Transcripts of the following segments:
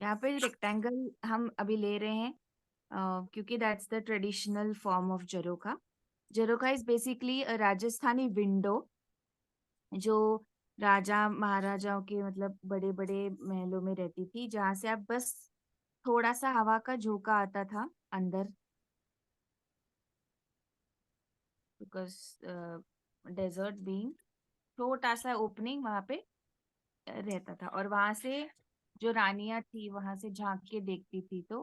यहाँ पे रेक्टेंगल हम अभी ले रहे हैं क्योंकि that's the traditional form of Jharokha. Jharokha is basically Rajasthani window जो राजा महाराजाओं के मतलब बड़े बड़े महलों में रहती थी, जहां से आप बस थोड़ा सा हवा का झोंका आता था अंदर, बिकॉज डेजर्ट बीइंग छोटा सा ओपनिंग वहां पे रहता था, और वहां से जो रानियां थी वहां से झांक के देखती थी. तो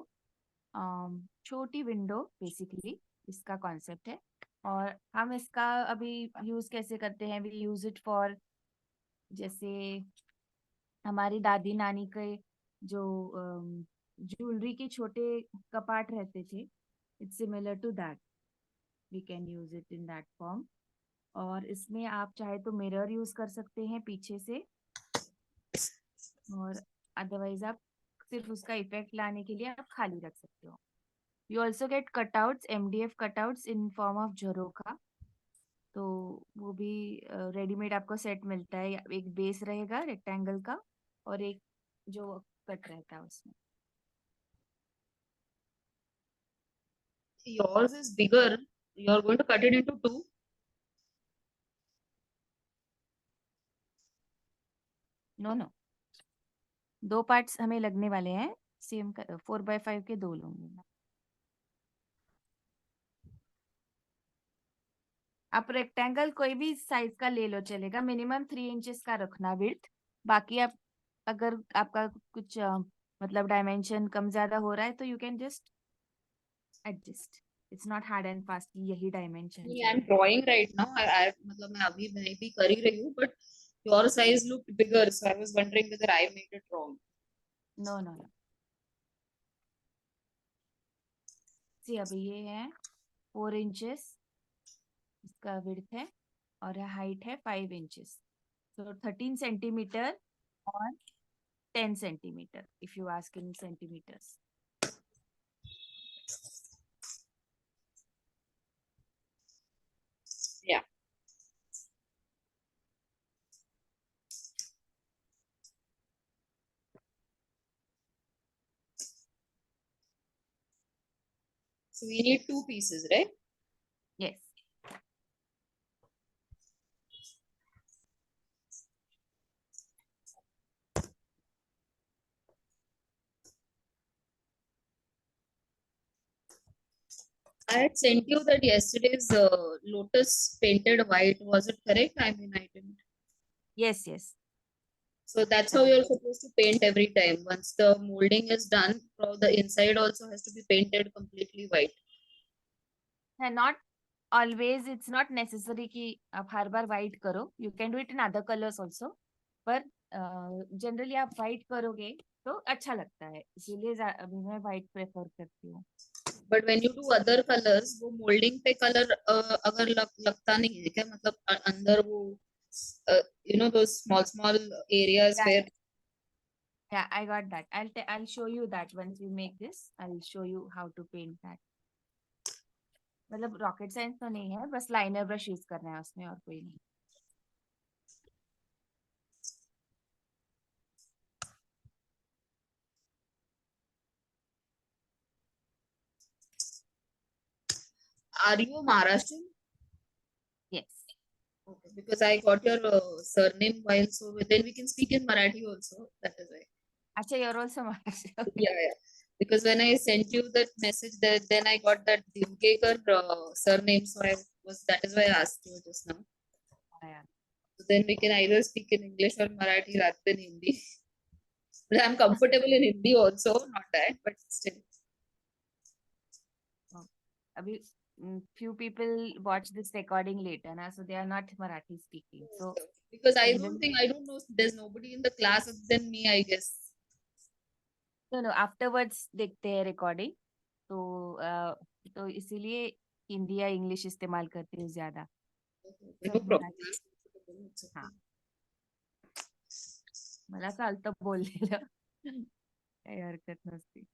छोटी विंडो बेसिकली इसका कॉन्सेप्ट है. और हम इसका अभी यूज कैसे करते हैं, वी यूज इट फॉर, जैसे हमारी दादी नानी के जो ज्वेलरी के छोटे कपाट रहते थे, it's similar to that, we can use it in that form. और इसमें आप चाहे तो मिरर यूज कर सकते हैं पीछे से, और अदरवाइज आप सिर्फ उसका इफेक्ट लाने के लिए आप खाली रख सकते हो. You also get cutouts, MDF cutouts in form of jharokha. तो वो भी रेडीमेड आपको सेट मिलता है. एक बेस रहेगा रेक्टेंगल का और एक जो कट रहता है उसमें. Yours is bigger. You're going to cut it into two. No no, दो पार्ट्स हमें लगने वाले हैं. सेम 4x5 के दो लूंगी मैं. आप रेक्टेंगल कोई भी साइज का ले लो चलेगा, मिनिमम 3 इंचेस का रखना विड्थ. बाकी आप अगर आपका कुछ मतलब डायमेंशन कम ज्यादा हो रहा है तो you can just adjust. It's not hard and fast कि यही डायमेंशन आई एम चाहिए. Drawing right now. I मतलब मैं भी कर ही रही हूँ, but your size looked bigger, so I was wondering whether I made it wrong. No no no, see अभी ये है 4 इंचेस इसका विड्थ है, और हाइट है 5 इंचेस. तो 13 सेंटीमीटर और 10 centimetre, if you ask in centimetres. Yeah. So we need two pieces, right? Yes. I had sent you that yesterday's lotus painted white. Was it correct? I mean, I didn't. Yes yes. So that's how you're supposed to paint every time. Once the molding is done, the inside also has to be painted completely white. है not always, it's not necessary कि आप हर बार white करो. You can do it in other colours also, पर generally आप white करोगे तो अच्छा लगता है, इसीलिए अभी मैं वाइट प्रेफर करती हूँ. But when you do other colours, वो मोल्डिंग पे कलर अगर लगता नहीं है क्या? मतलब अंदर वो यू नो दो small small areas where. Yeah, I got that. I'll show you that once we make this. I'll show you how to paint that. मतलब रॉकेट साइंस तो नहीं है, बस लाइनर ब्रश यूज करना है उसमें और कोई नहीं. Are you Maharashtra? Yes. Okay, because I got your surname while, so then we can speak in Marathi also. That is why. अच्छा, you're also Maharashtra. Okay. Yeah, yeah. Because when I sent you that message, that then I got that Dimkekar surname, so that is why I asked you just now. Yeah. So then we can either speak in English or Marathi rather than Hindi. But I'm comfortable in Hindi also, not that, but still. अभी few people watch this recording later, na, so they are not Marathi speaking. So Because I don't generally, think, I don't know, there's nobody in the class other than me, I guess. no, afterwards देखते हैं recording. तो इसीलिए हिंदी या English इस्तेमाल करती हूँ ज्यादा. No सब problem. मराठी. हाँ, मला चालतं बोललेलं. काही हरकत नसते.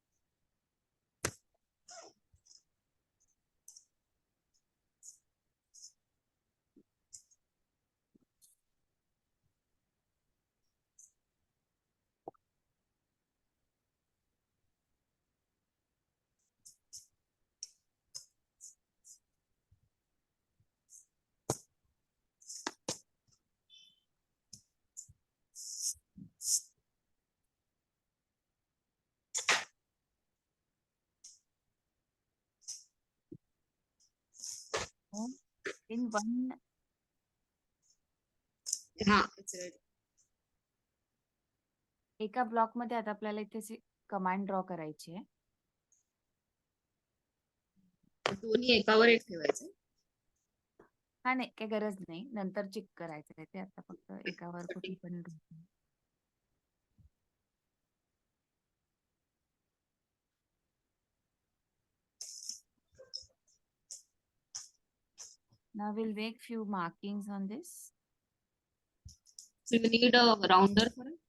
इन वन हाँ, it's ready. एका ब्लॉक मध्ये आता आपल्याला इथे कमांड ड्रॉ करायची आहे. दोन्ही एकावर एक ठेवायचं. हा, नाही काही गरज नाही, नंतर चेक करायचं आहे ते. आता फक्त एकावर कुठली पण draw. Now we'll make few markings on this. So you need a rounder for it.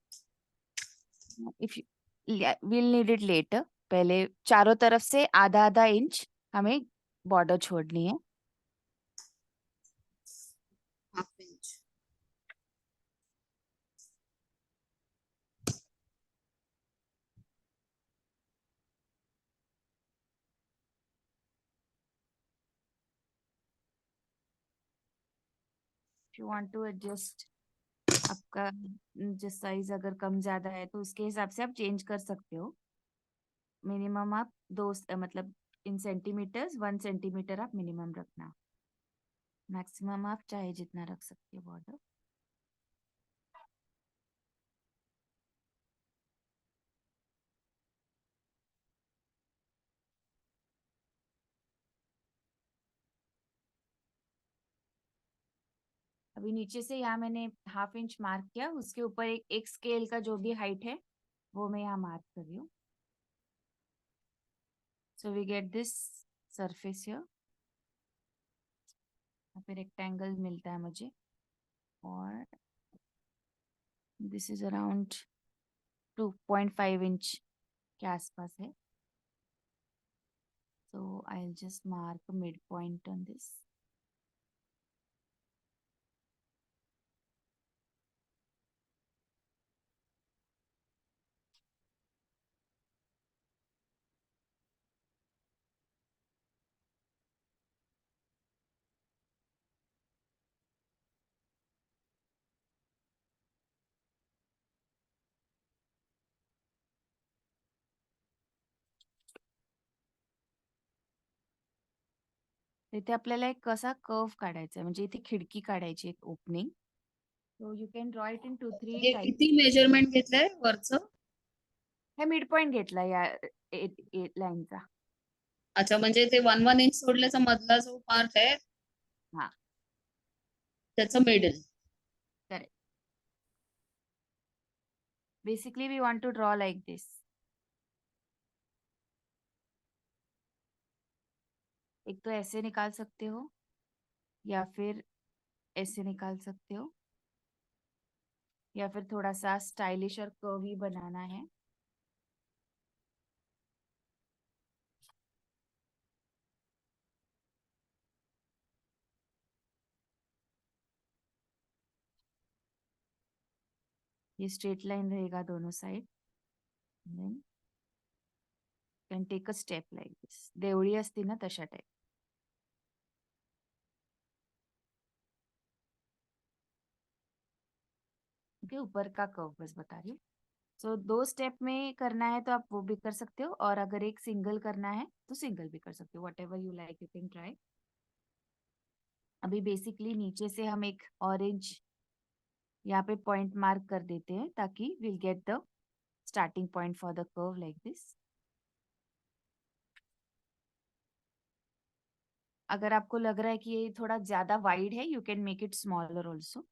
If you, yeah, we'll need it later. पहले चारों तरफ से आधा आधा इंच हमें बॉर्डर छोड़नी है. Half inch. If you want to adjust आपका जो साइज अगर कम ज्यादा है तो उसके हिसाब से आप चेंज कर सकते हो. मिनिमम आप मतलब इन सेंटीमीटर्स 1 सेंटीमीटर आप मिनिमम रखना. मैक्सिमम आप चाहे जितना रख सकते हो बॉर्डर. अभी नीचे से यहाँ मैंने हाफ इंच मार्क किया, उसके ऊपर एक स्केल का जो भी हाइट है वो मैं यहाँ मार्क कर रही हूँ. So we get this surface here. यहाँ पे रेक्टेंगल मिलता है मुझे और दिस इज अराउंड 2.5 इंच के आसपास है. So I will just mark mid point on this. इथे आपल्याला एक कसा कर्व काढायचा आहे, म्हणजे इथे खिडकी काढायची, एक opening. So you can draw it in 2-3 हे टाइप्स. किती मेजरमेंट घेतलंय वरचं? हे मिड पॉइंट घेतला या लाईनचा. अच्छा, म्हणजे ते 1-1 इंच सोडल्याचा मधला जो पार्ट आहे हा, त्याचं middle. Correct. Basically we want to draw like this. एक तो ऐसे निकाल सकते हो या फिर ऐसे निकाल सकते हो, या फिर थोड़ा सा स्टाइलिश और कर्वी बनाना है. ये स्ट्रेट लाइन रहेगा दोनों side. Then can take a step like this. देवळी असती ना तशा टाइप. ओके, ऊपर का कर्व बस बता रही हूँ. सो 2 स्टेप में करना है तो आप वो भी कर सकते हो, और अगर एक सिंगल करना है तो सिंगल भी कर सकते हो. What ever you like, you can try. अभी बेसिकली नीचे से हम एक ऑरेंज यहाँ पे पॉइंट मार्क कर देते हैं ताकि will get the starting point for the curve, like this. अगर आपको लग रहा है कि ये थोड़ा ज्यादा वाइड है, you can make it smaller also.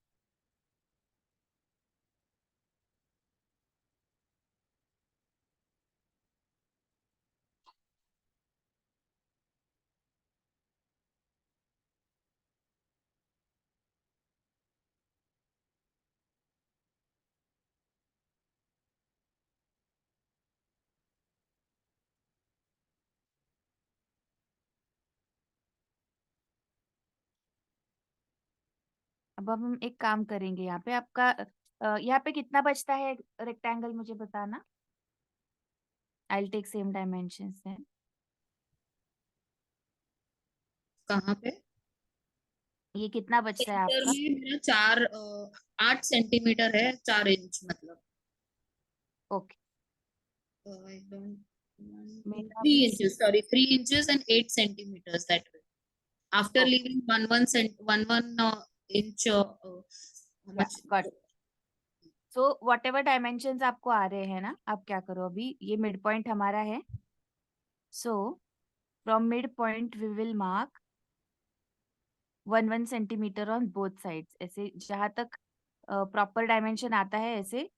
अब हम एक काम करेंगे, यहाँ पे आपका यहाँ पे कितना बचता है रेक्टेंगल, मुझे बताना. I will take same dimensions then. कहाँ पे? ये कितना बचता है सेंटर आपका? में मेरा 8 सेंटीमीटर है, 4 इंच मतलब. Okay. I don't want to मेरा 3 inches, sorry, 3 inches and 8 centimeters that way. After okay. leaving one inch, how या much? Got. So what ever dimension आपको आ रहे हैं ना, आप क्या करो, अभी ये मिड पॉइंट हमारा है. So from mid point we will mark 1 1 centimetre on both sides, ऐसे जहां तक प्रॉपर डायमेंशन आता है ऐसे.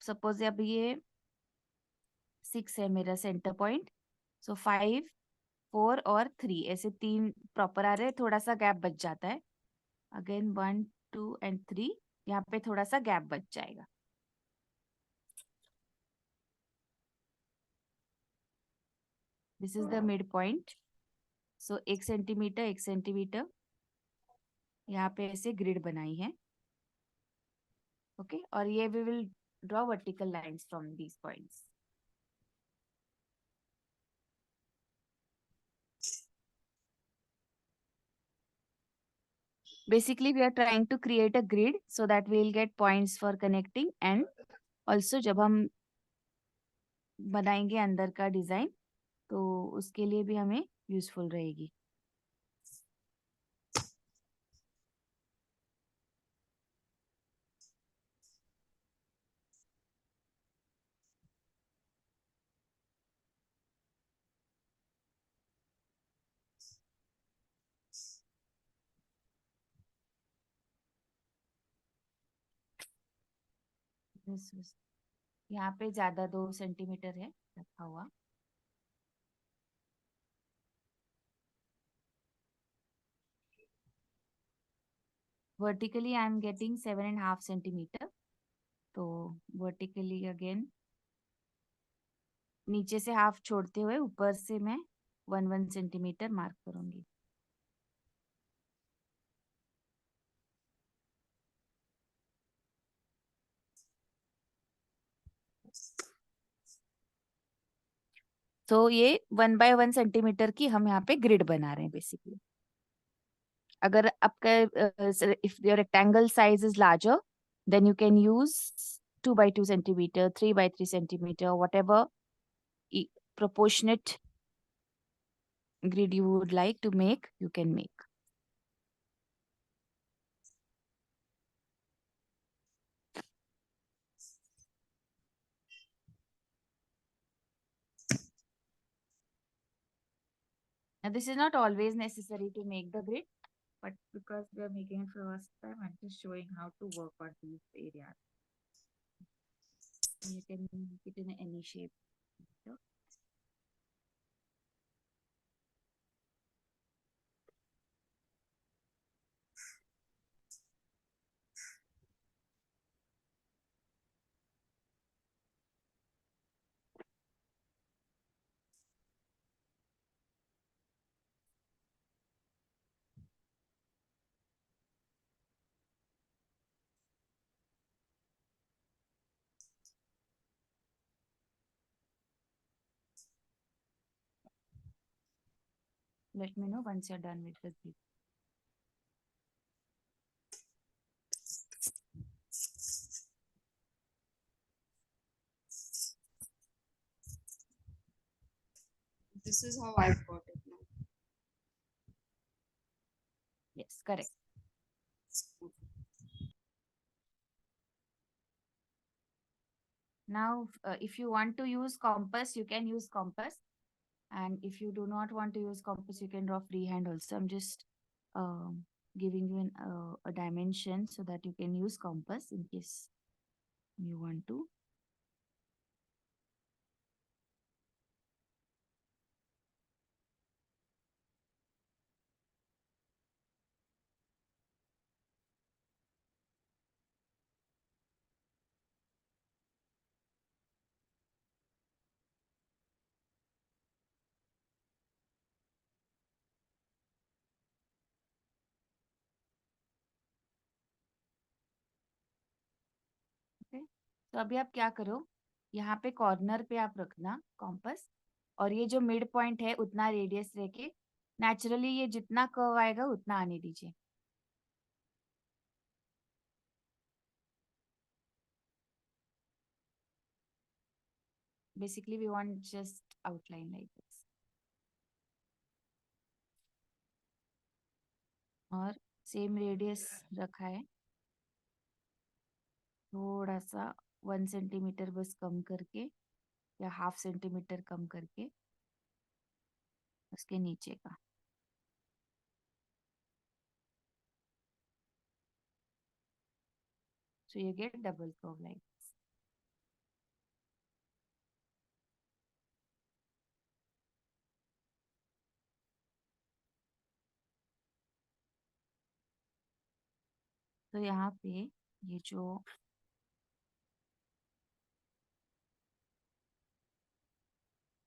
सपोज अभी ये 6 है मेरा सेंटर पॉइंट. सो 5 4 और 3 ऐसे 3 प्रॉपर आ रहे हैं, थोड़ा सा गैप बच जाता है. अगेन 1 2 एंड 3, यहाँ पे थोड़ा सा गैप बच जाएगा. This is the mid point. So 1 centimetre 1 centimetre यहाँ पे ऐसे ग्रिड बनाई है. ओके. और ये we will draw vertical lines from these points. Basically, we are trying to create a grid so that we will get points for connecting, and also जब हम बनाएंगे अंदर का डिजाइन, तो उसके लिए भी हमें यूजफुल रहेगी. यहाँ पे ज्यादा 2 सेंटीमीटर है रखा हुआ. Vertically I am getting 7.5 centimetre. तो वर्टिकली अगेन नीचे से हाफ छोड़ते हुए ऊपर से मैं 1 1 सेंटीमीटर मार्क करूंगी. तो ये 1 बाय 1 सेंटीमीटर की हम यहाँ पे ग्रिड बना रहे हैं बेसिकली. अगर आपका if your rectangle size is larger, then you can use 2 by 2 centimetre, 3 by 3 centimetre, whatever proportionate grid you would like to make, you can make. Now this is not always necessary to make the grid, but because we are making it for the first time, I'm just showing how to work on these areas. You can make it in any shape. So, let me know once you're done with the grid. This is how I've got it now. Yes, correct. Now, if you want to use compass, you can use compass. And if you do not want to use compass, you can draw freehand also. I'm just giving you a dimension so that you can use compass in case you want to. Okay, तो अभी आप क्या करो, यहाँ पे corner पे आप रखना कॉम्पस, और ये जो मिड पॉइंट है उतना रेडियस लेके नेचुरली ये जितना कर्व आएगा उतना आने दीजिए. Basically we want just outline like this. और सेम रेडियस रखा है, थोड़ा सा 1 सेंटीमीटर बस कम करके या हाफ सेंटीमीटर कम करके उसके नीचे का. So you get double curve like this. तो यहाँ पे ये जो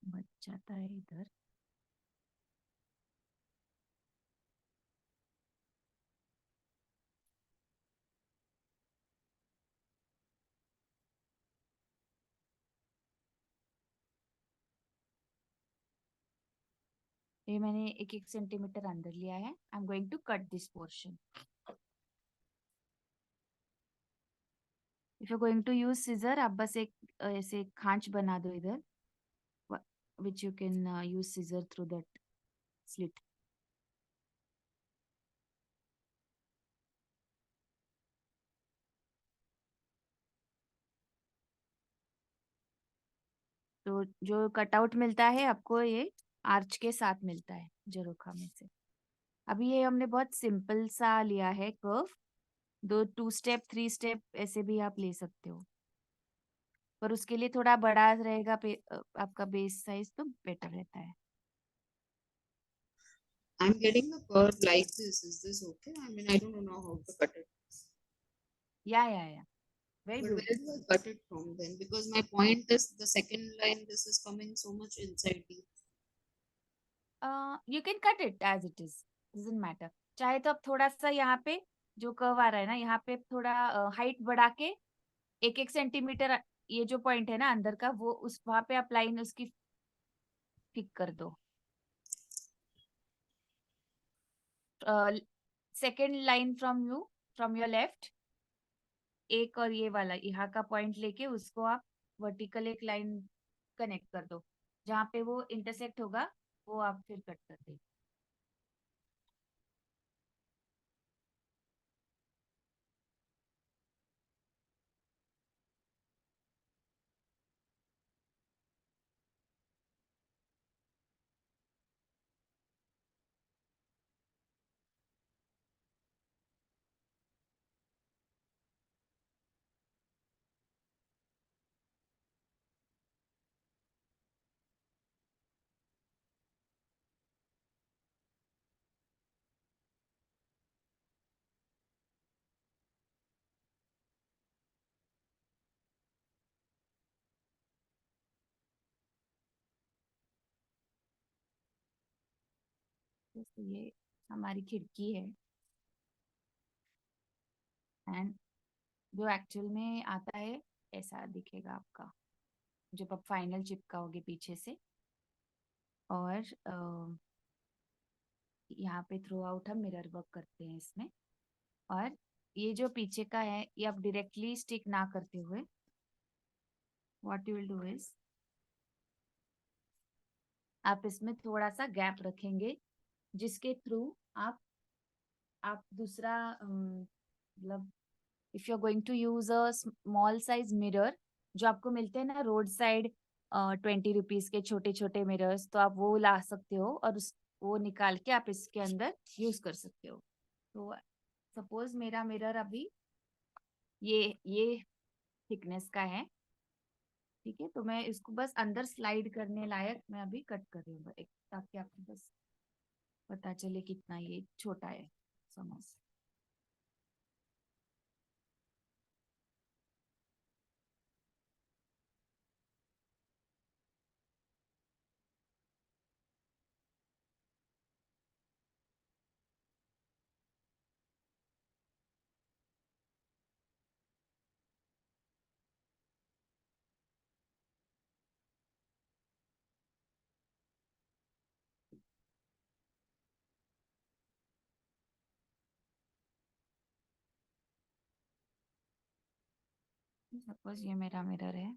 बच जाता है इधर, ये मैंने 1-1 सेंटीमीटर अंदर लिया है. I am going to cut this portion. If you going to use scissor, आप बस एक ऐसे खांच बना दो इधर, which you can use scissor through that slit. तो जो कटआउट मिलता है आपको ये आर्च के साथ मिलता है जरोखा में से. अभी ये हमने बहुत सिंपल सा लिया है कर्व. 2 स्टेप 3 स्टेप ऐसे भी आप ले सकते हो, पर उसके लिए थोड़ा बड़ा रहेगा आपका बेस साइज तो बेटर रहता है. I'm getting the curve like this. Is this okay? I mean, I don't know how to cut it. या very But good. where do I cut it from then? Because my point is the second line, this is coming so much inside deep. You can cut it as it is, doesn't matter. चाहे तो आप थोड़ा सा यहाँ पे जो curve आ रहा है ना, यहाँ पे थोड़ा हाइट बढ़ा के 1-1 सेंटीमीटर ये जो पॉइंट है ना अंदर का, वो उस वहां पे आप लाइन उसकी ठीक कर दो. Second line from your left, एक और ये वाला यहाँ का पॉइंट लेके उसको आप वर्टिकल एक लाइन कनेक्ट कर दो. जहाँ पे वो इंटरसेक्ट होगा वो आप फिर कट कर दे. तो ये हमारी खिड़की है, एंड जो एक्चुअल में आता है ऐसा दिखेगा आपका जब आप फाइनल चिपकाओगे पीछे से. और यहाँ पे थ्रू आउट हम मिरर वर्क करते हैं इसमें. और ये जो पीछे का है ये आप डायरेक्टली स्टिक ना करते हुए what you will do is आप इसमें थोड़ा सा गैप रखेंगे जिसके थ्रू आप दूसरा मतलब if you are going to use a small size mirror जो आपको मिलते हैं ना रोड साइड 20 रुपीज के छोटे छोटे मिरर्स, तो आप वो ला सकते हो और उस वो निकाल के आप इसके अंदर यूज कर सकते हो। तो सपोज मेरा मिरर अभी ये थिकनेस का है, ठीक है, तो मैं इसको बस अंदर स्लाइड करने लायक मैं अभी कट कर रही हूँ, ताकि आपको बस पता चले कितना ये छोटा है, समझ। सपोज ये मेरा मिरर है,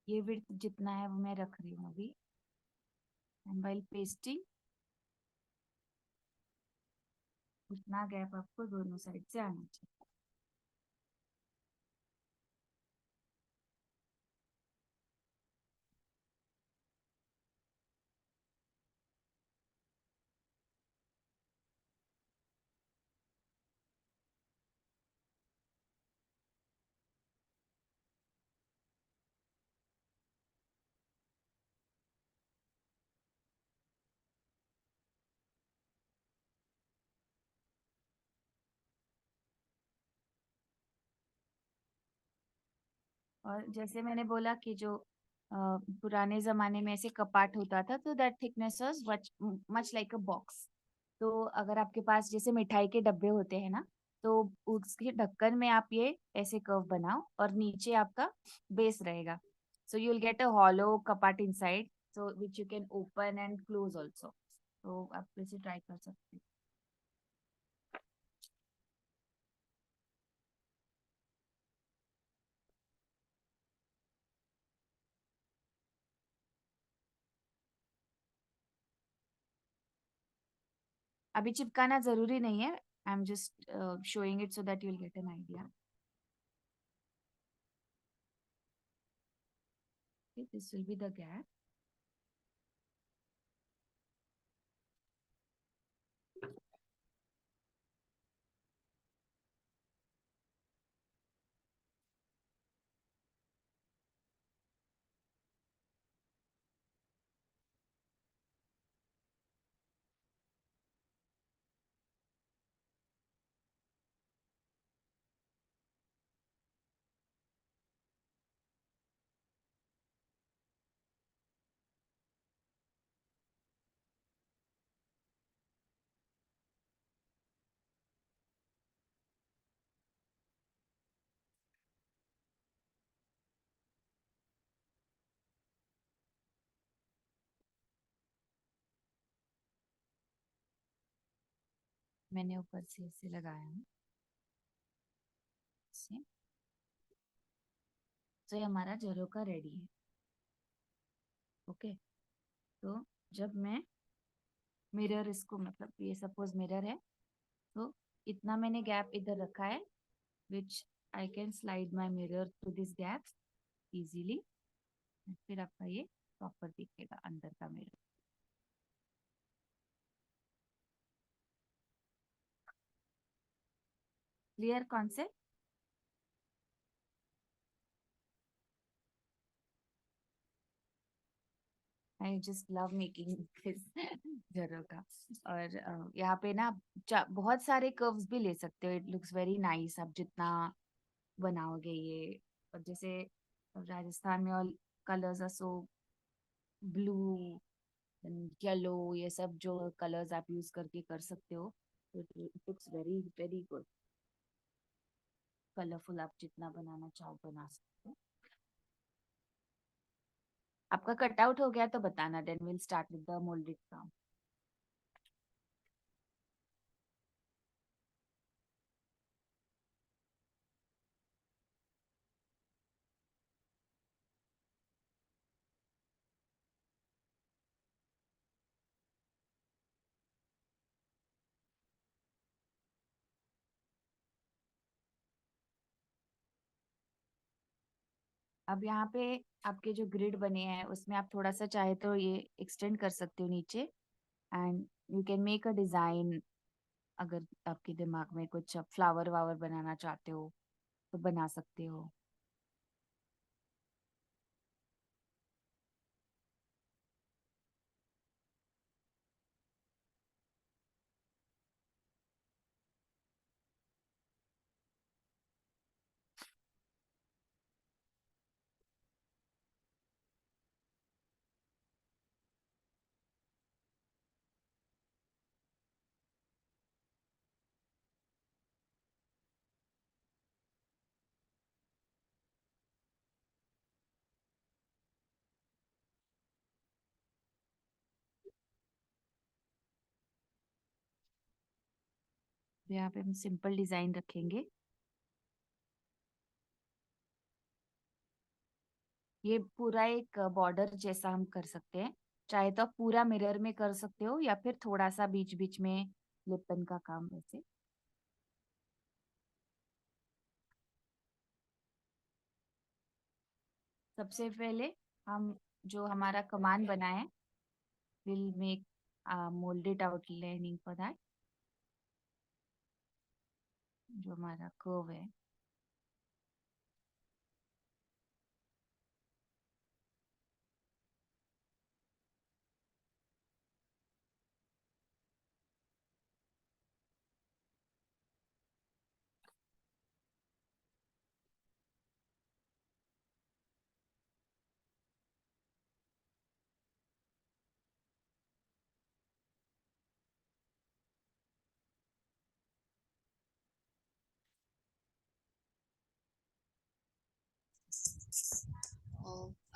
ये विड्थ जितना है वो मैं रख रही हूँ अभी, एंड व्हाइल पेस्टिंग उतना गैप आपको दोनों साइड से आना चाहिए। और जैसे मैंने बोला कि जो पुराने जमाने में ऐसे कपाट होता था, तो that thickness was much like a box. तो अगर आपके पास जैसे मिठाई के डब्बे होते हैं ना, तो उसके ढक्कन में आप ये ऐसे कर्व बनाओ और नीचे आपका बेस रहेगा, so you will get a hollow कपाट inside, so which you can open and close also. तो आप वैसे ट्राई कर सकते हैं। अभी चिपकाना जरूरी नहीं है, I am just showing it so that you will get an idea. This will be the gap. मैंने ऊपर से ऐसे लगाया हूँ ऐसे। तो ये हमारा झरोका रेडी है। ओके, तो जब मैं मिरर इसको, मतलब ये सपोज मिरर है, तो इतना मैंने गैप इधर रखा है, which I can slide my mirror through this gap easily. फिर आपका ये प्रॉपर दिखेगा अंदर का mirror. Clear concept? I just love making this jharokha. और यहाँ पे ना बहुत सारे कर्व्स भी ले सकते हो, इट लुक्स वेरी नाइस आप जितना बनाओगे ये। और जैसे राजस्थान में all colours are so blue yellow, ये सब जो कलर्स आप यूज करके कर सकते हो, तो it looks very very good. Colourful आप जितना बनाना चाहो बना सकते हो। आपका कट आउट हो गया तो बताना, then will start with the moulded काम। अब यहाँ पे आपके जो ग्रिड बने हैं उसमें आप थोड़ा सा चाहे तो ये एक्सटेंड कर सकते हो नीचे, and you can make a design. अगर आपके दिमाग में कुछ फ्लावर वावर बनाना चाहते हो तो बना सकते हो। तो यहाँ पे हम सिंपल डिजाइन रखेंगे। ये पूरा एक बॉर्डर जैसा हम कर सकते हैं। चाहे तो आप पूरा मिरर में कर सकते हो या फिर थोड़ा सा बीच बीच में लिपन का काम वैसे। सबसे पहले हम जो हमारा कमान बना है, will make moulded outlining for that. जो हमारा कर्व है,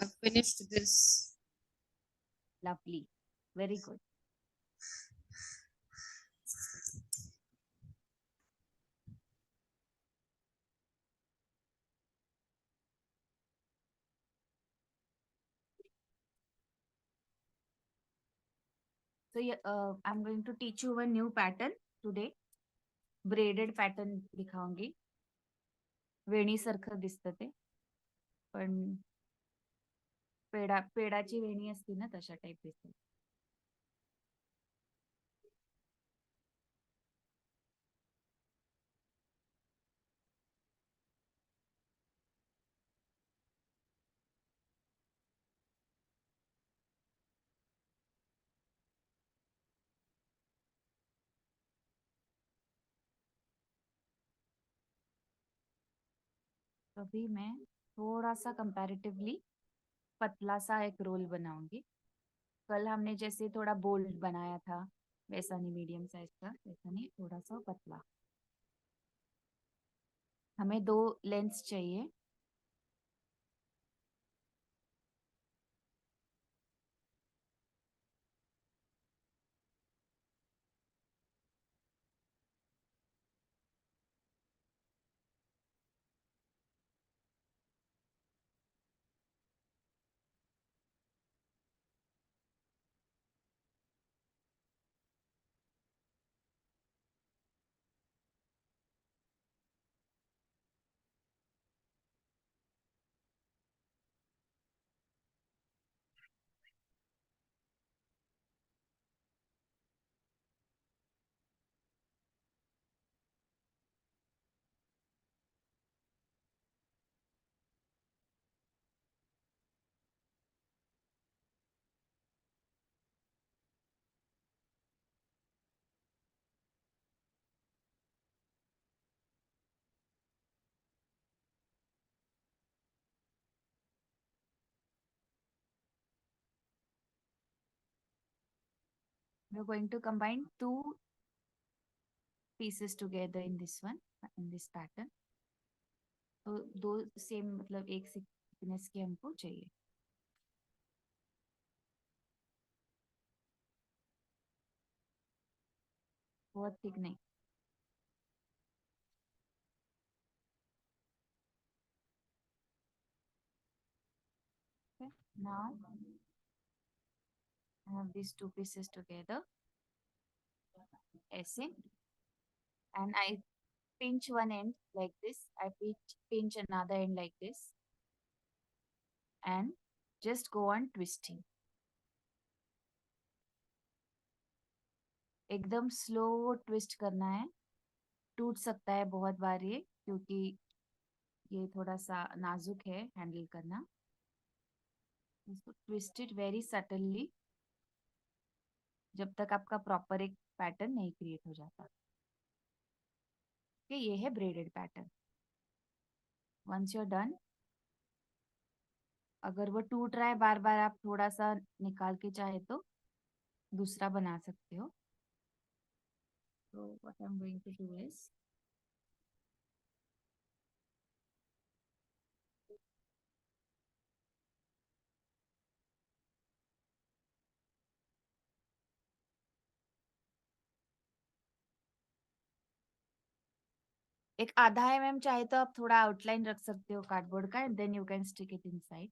I've finished this. Lovely, very good. So yeah, I'm going to teach you a new pattern today. Braided pattern दिखाऊंगी. वेणी सारखं दिसतं ते, पण पेडाची वेणी असती ना तशा टाईप दिसत. अभी मैं थोड़ा सा कंपैरेटिवली पतला सा एक रोल बनाऊंगी. कल हमने जैसे थोड़ा बोल्ड बनाया था वैसा नहीं, मीडियम साइज का वैसा नहीं, थोड़ा सा पतला. हमें दो लेंस चाहिए. We are going to combine two pieces together in this one, in this pattern. तो दो सेम मतलब एक थिकनेस के हमको चाहिए. बहुत थिक नहीं. Okay. Now I have these two pieces together ऐसे, and I pinch one end like this. I pinch another end like this. and just go on twisting. एकदम स्लो ट्विस्ट करना है. टूट सकता है बहुत बार ये, क्योंकि ये थोड़ा सा नाजुक है हैंडल करना. इसको ट्विस्ट इट वेरी सटनली जब तक आपका प्रॉपर एक पैटर्न नहीं क्रिएट हो जाता. कि ये है braided pattern. Once you are done, अगर वो टूट रहा है बार बार, आप थोड़ा सा निकाल के चाहे तो दूसरा बना सकते हो. तो what I am going to do is, एक आधा mm चाहे तो आप थोड़ा आउटलाइन रख सकते हो कार्डबोर्ड का, and then you can stick it inside.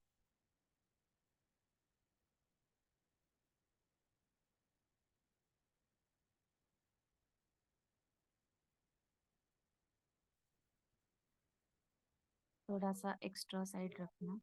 थोड़ा सा एक्स्ट्रा साइड रखना.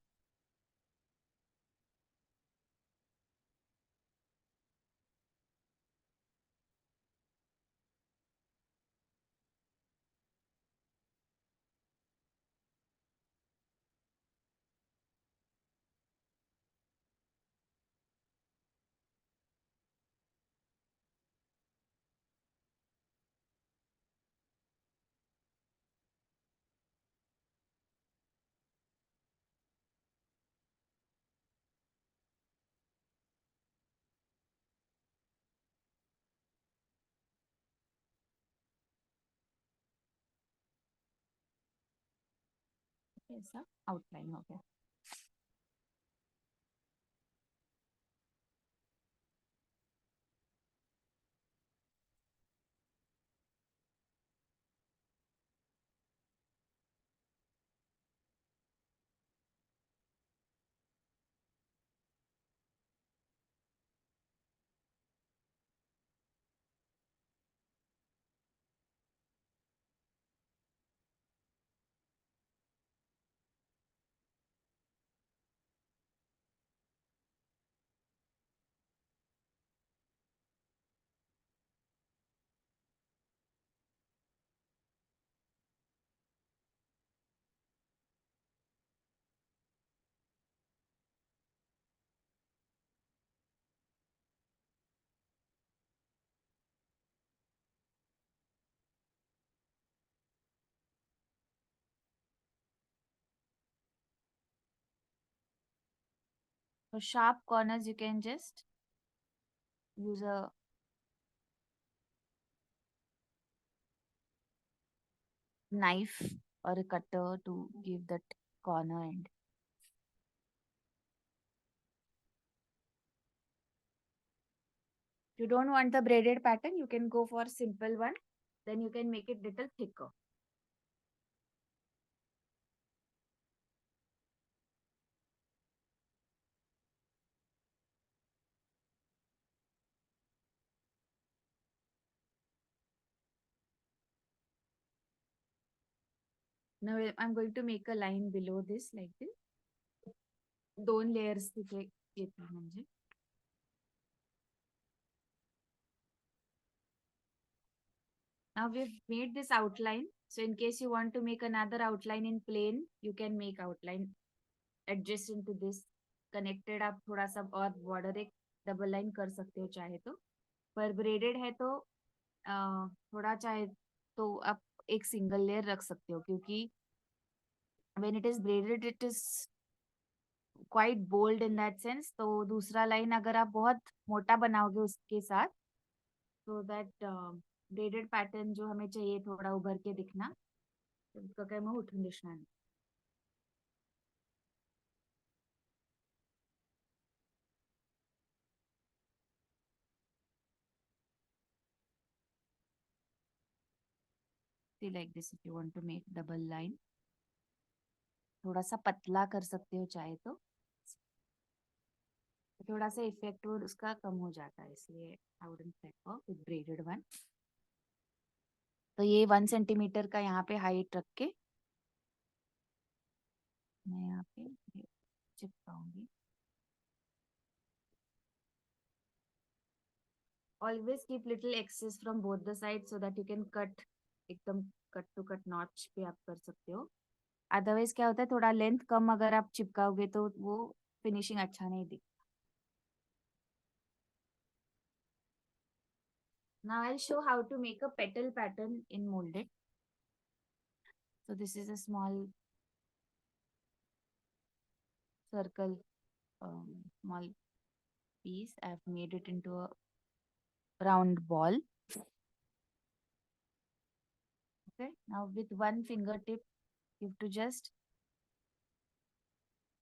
ऐसा आउटलाइन हो गया. For sharp corners, you can just use a knife or a cutter to give that corner end. If you don't want the braided pattern, you can go for simple one. Then you can make it little thicker. Now I'm going to make a line below this like this. 2 layers तिथे येतील म्हणजे. Now we've made this outline. So in case you want to make another outline in plain, you can make outline adjacent to this. Connected आप थोड़ा सा और border एक double line कर सकते हो चाहे तो. पर braided है तो थोड़ा चाहे तो आप एक single layer रख सकते हो, क्योंकि when it is braided it is quite bold in that sense. तो दूसरा लाइन अगर आप बहुत मोटा बनाओगे उसके साथ, so that braided pattern जो हमें चाहिए थोड़ा उभर के दिखना, तो उसका काय मग उठून दिसणार नाही. See like this if you want to make double line. थोड़ा सा पतला कर सकते हो चाहे तो, थोड़ा सा इफेक्ट और उसका कम हो जाता है, इसलिए I wouldn't prefer with braided one. तो ये 1 सेंटीमीटर का यहाँ पे हाइट रख के मैं यहाँ पे चिपकाऊंगी. Always keep little excess from both the sides so that you can cut. एकदम कट टू कट नॉच पे आप कर सकते हो. अदरवाइज क्या होता है, थोड़ा लेंथ कम अगर आप चिपकाओगे तो वो फिनिशिंग अच्छा नहीं दिखता. Now I'll show how to make a petal pattern in molded. So this is a small circle, small piece. I've made it into a round ball. Okay. Now with one fingertip, you have to just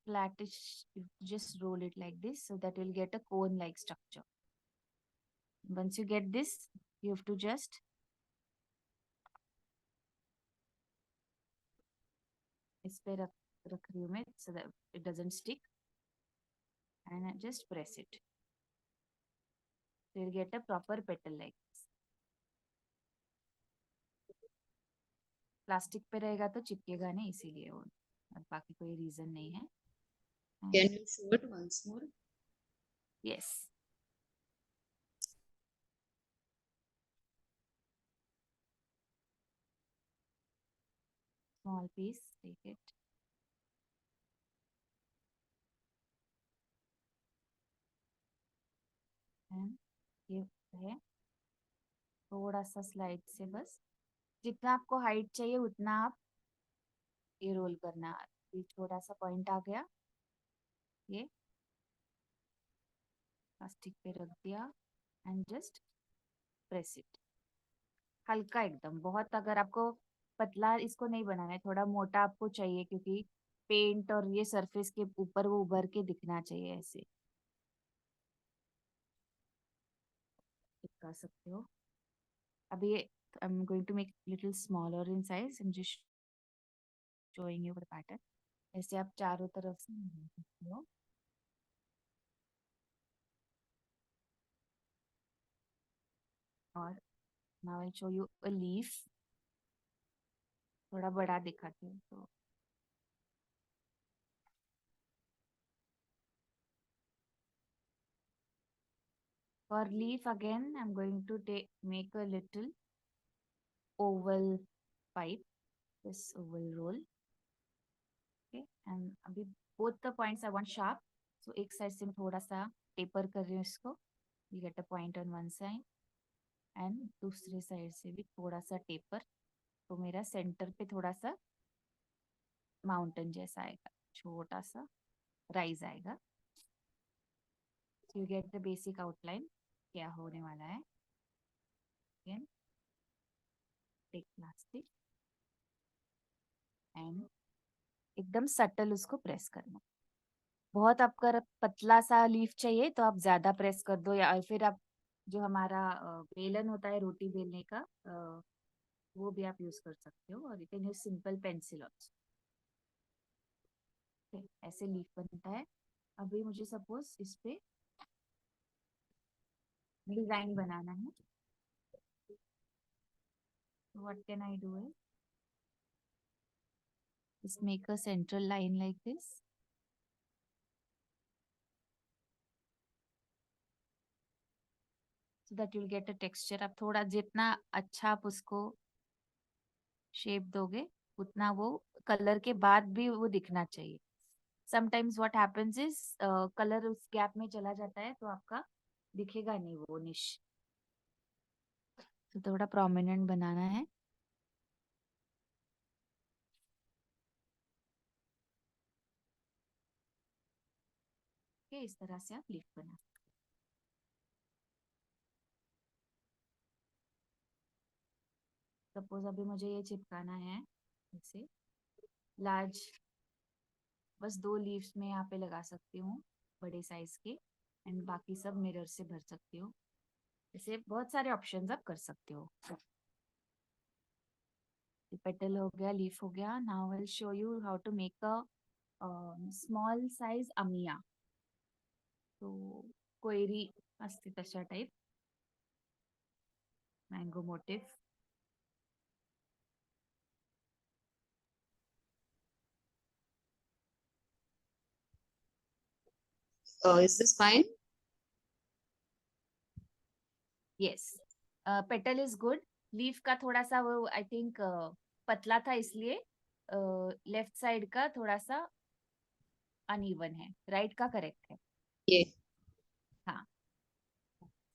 flattish, you just roll it like this so that you'll get a cone-like structure. Once you get this, you have to just इस पे रख रही हूँ मैं so that it doesn't stick, and I just press it. So you'll get a proper petal like this. Plastic पे रहेगा तो चिपकेगा नहीं, इसीलिए वो, और बाकी कोई रीजन नहीं है. Can you show it once more? Yes. Small piece, take it. And ये है थोड़ा सा स्लाइड से, बस जितना आपको हाइट चाहिए उतना आप ये रोल करना. ये छोटा सा पॉइंट आ गया, ये प्लास्टिक पे रख दिया एंड जस्ट प्रेस इट. हल्का एकदम, बहुत अगर आपको पतला इसको नहीं बनाना है, थोड़ा मोटा आपको चाहिए क्योंकि पेंट और ये सरफेस के ऊपर वो उभर के दिखना चाहिए, ऐसे चिपका सकते हो. अभी I am going to make little smaller in size. I am just showing you the pattern. ऐसे आप चारों तरफ से बना सकते हो. और now I show you a leaf. थोड़ा बड़ा दिखाती हूँ तो for leaf again I'm going to make a little oval pipe, this oval roll. Okay, and अभी both the points I want sharp, so एक साइड से मैं थोड़ा सा टेपर कर रही हूँ इसको. you get a point on one side and दूसरे साइड से भी थोड़ा सा टेपर, तो मेरा सेंटर पे थोड़ा सा माउंटेन जैसा आएगा, छोटा सा राइज आएगा. you get the basic outline क्या होने वाला है. again take plastic and एकदम सटल उसको प्रेस करना. बहुत आपका पतला सा लीफ चाहिए तो आप ज्यादा प्रेस कर दो, या फिर आप जो हमारा बेलन होता है रोटी बेलने का, वो भी आप यूज कर सकते हो. और you can use simple pencil also. ऐसे लीफ बनता है. अभी मुझे सपोज इस पे डिजाइन बनाना है. व्हाट कैन आई डू है, just make a central line like this. So that you'll get a texture. अब थोड़ा जितना अच्छा आप उसको शेप दोगे उतना वो कलर के बाद भी वो दिखना चाहिए. Sometimes what happens is colour उस गैप में चला जाता है तो आपका दिखेगा नहीं वो निश. तो थोड़ा प्रोमिनेंट बनाना है. ओके, इस तरह से आप लीफ बना. सपोज अभी मुझे ये चिपकाना है ऐसे लार्ज, बस 2 लीव्स में यहाँ पे लगा सकती हूँ बड़े साइज के, एंड बाकी सब मिरर से भर सकती हूँ. ऐसे बहुत सारे ऑप्शंस आप कर सकते हो. पेटल हो गया, लीफ हो गया. Now I will show you how to make a small size amiya. तो कोयरी असते तशा type mango motif. Is this fine? Yes, petal is good. Leaf का थोड़ा सा वो आई थिंक पतला था, इसलिए लेफ्ट साइड का थोड़ा सा अनइवन है, राइट का करेक्ट है. ये हाँ.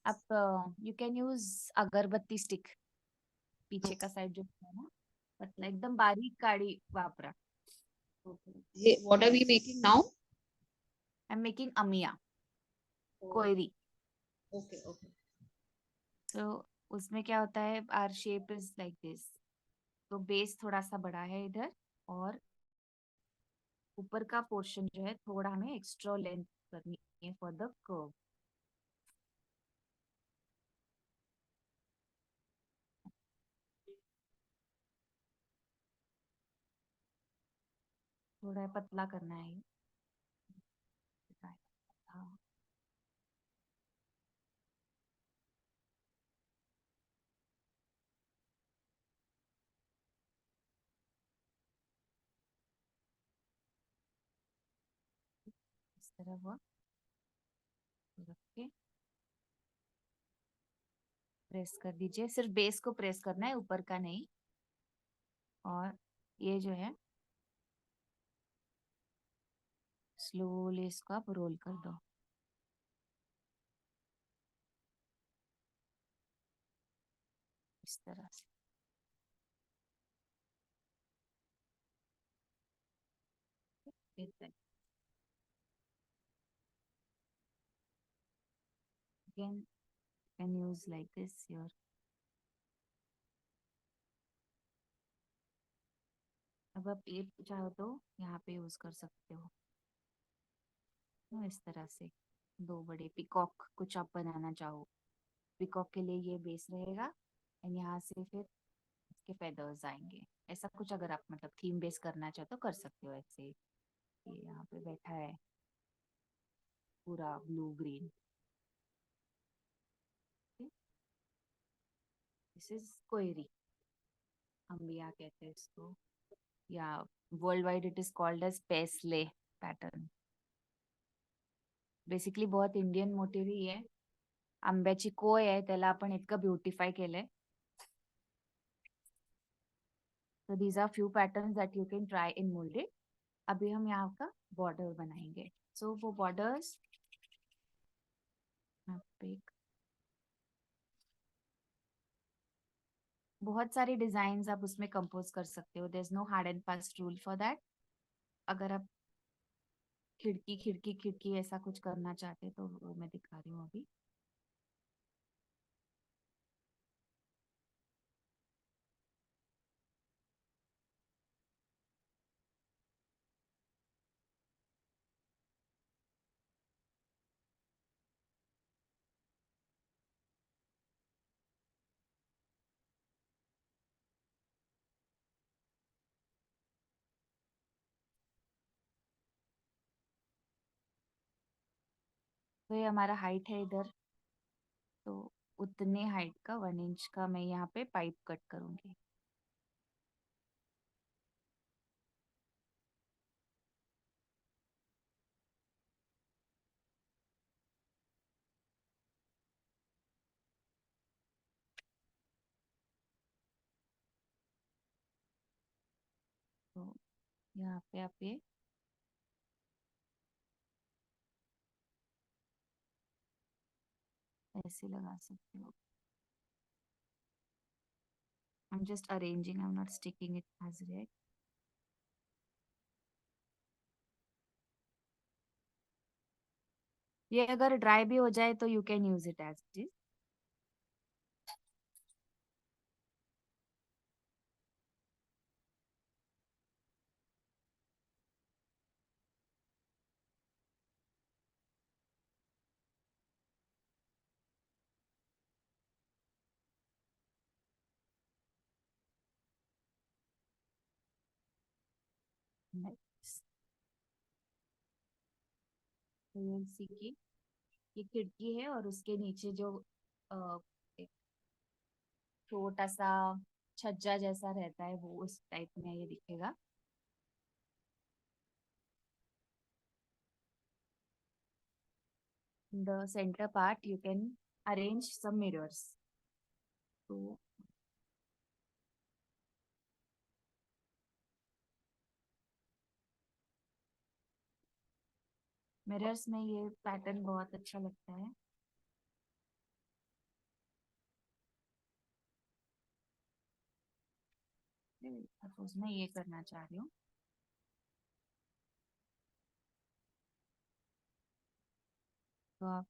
अब यू कैन यूज अगरबत्ती स्टिक. पीछे का साइड जो है ना, पतला एकदम बारीक काड़ी वापरा. ये what are we making now? I am making अमिया, कोयरी. Okay, okay. तो उसमें क्या होता है, our shape is like this. तो बेस थोड़ा सा बड़ा है इधर, और ऊपर का पोर्शन जो है थोड़ा हमें एक्स्ट्रा लेंथ करनी है फॉर द कर्व. थोड़ा पतला करना है ये. हाँ. इस तरह हुआ. रख के प्रेस कर दीजिए. सिर्फ बेस को प्रेस करना है, ऊपर का नहीं. और ये जो है स्लोली इसको आप रोल कर दो इस तरह से. again can use like this here. अब आप ये चाहो तो यहाँ पे यूज कर सकते हो. इस तरह से दो बड़े पिकॉक कुछ आप बनाना चाहो. पिकॉक के लिए ये बेस रहेगा, एंड यहाँ से फिर इसके फेदर्स आएंगे. ऐसा कुछ अगर आप मतलब थीम बेस करना चाहो तो कर सकते हो. ऐसे ये यहाँ पे बैठा है पूरा blue green. This is koyri, अम्बिया कहते हैं इसको, या world wide it is called as paisley pattern. Basically बहुत इंडियन मोटिव ही आहे. आंब्याची कोय आहे, त्याला आपण इतकं ब्युटिफाय केलंय. So these are few patterns that you can try in molded. अभी हम यहाँ का बॉर्डर बनाएंगे. So वो बॉर्डर्स बहुत सारे डिजाइन आप उसमें कंपोज कर सकते हो. There is no hard and fast rule for that. अगर आप खिड़की खिड़की खिड़की ऐसा कुछ करना चाहते तो वो मैं दिखा रही हूँ अभी. तो ये हमारा हाइट है इधर. तो उतने हाइट का 1 इंच का मैं यहाँ पे पाइप कट करूंगी. तो यहाँ पे आप ये ऐसे लगा सकते हो. I'm just arranging, I'm not sticking it as yet. ये अगर ड्राई भी हो जाए तो you can use it as it is. तो ये सी की ये खिड़की है, और उसके नीचे जो एक छोटा सा छज्जा जैसा रहता है वो उस टाइप में ये दिखेगा. In the center part, you can arrange some mirrors. So mirrors में ये पैटर्न बहुत अच्छा लगता है. सपोज मैं ये करना चाह रही हूँ. तो आप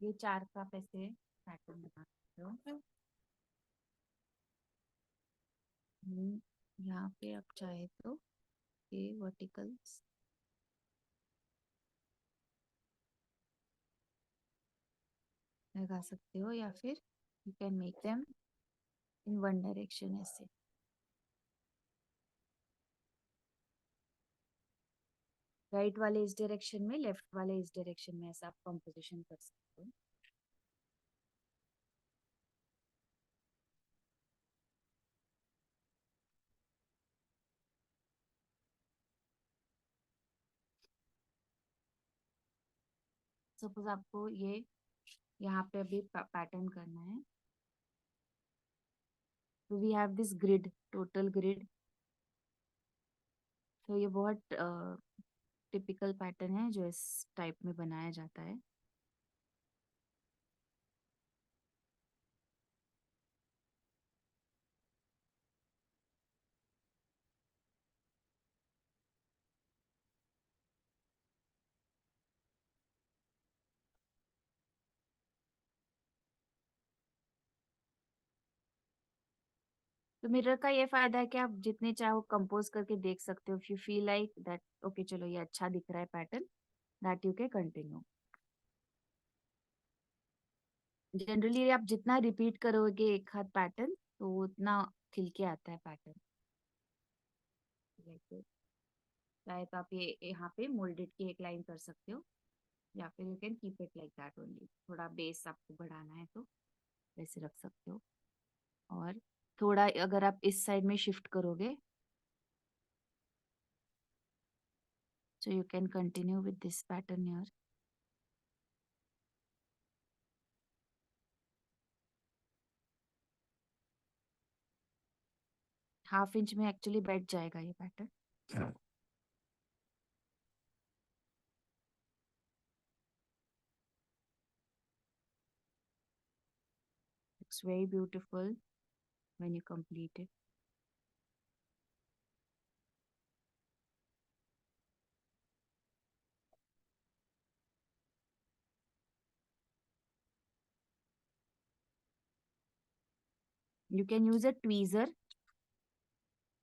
ये 4 का ऐसे पैटर्न बना सकते हो. यहाँ पे आप चाहे तो ये वर्टिकल्स लगा सकते हो, या फिर you can make them in one direction ऐसे. राइट वाले इस डायरेक्शन में, लेफ्ट वाले इस डायरेक्शन में, ऐसा आप कंपोजिशन कर सकते हो. सपोज आपको ये यहाँ पे अभी पैटर्न करना है. तो we have this grid, total grid. तो ये बहुत टिपिकल पैटर्न है जो इस टाइप में बनाया जाता है. तो मिरर का ये फायदा है कि आप जितने चाहो कंपोज करके देख सकते हो. If you feel like that okay चलो ये अच्छा दिख रहा है pattern, that you can continue. Generally आप जितना रिपीट करोगे एक हाथ पैटर्न, तो उतना खिल के आता है पैटर्न. चाहे तो आप ये यहाँ पे मोल्डेड की एक लाइन कर सकते हो, या फिर you can keep it like that only. थोड़ा बेस आपको बढ़ाना है तो वैसे रख सकते हो. और थोड़ा अगर आप इस साइड में शिफ्ट करोगे, so you can continue with this pattern here. Half inch में एक्चुअली बैठ जाएगा ये pattern. It's very beautiful when you complete it. You can use a tweezer.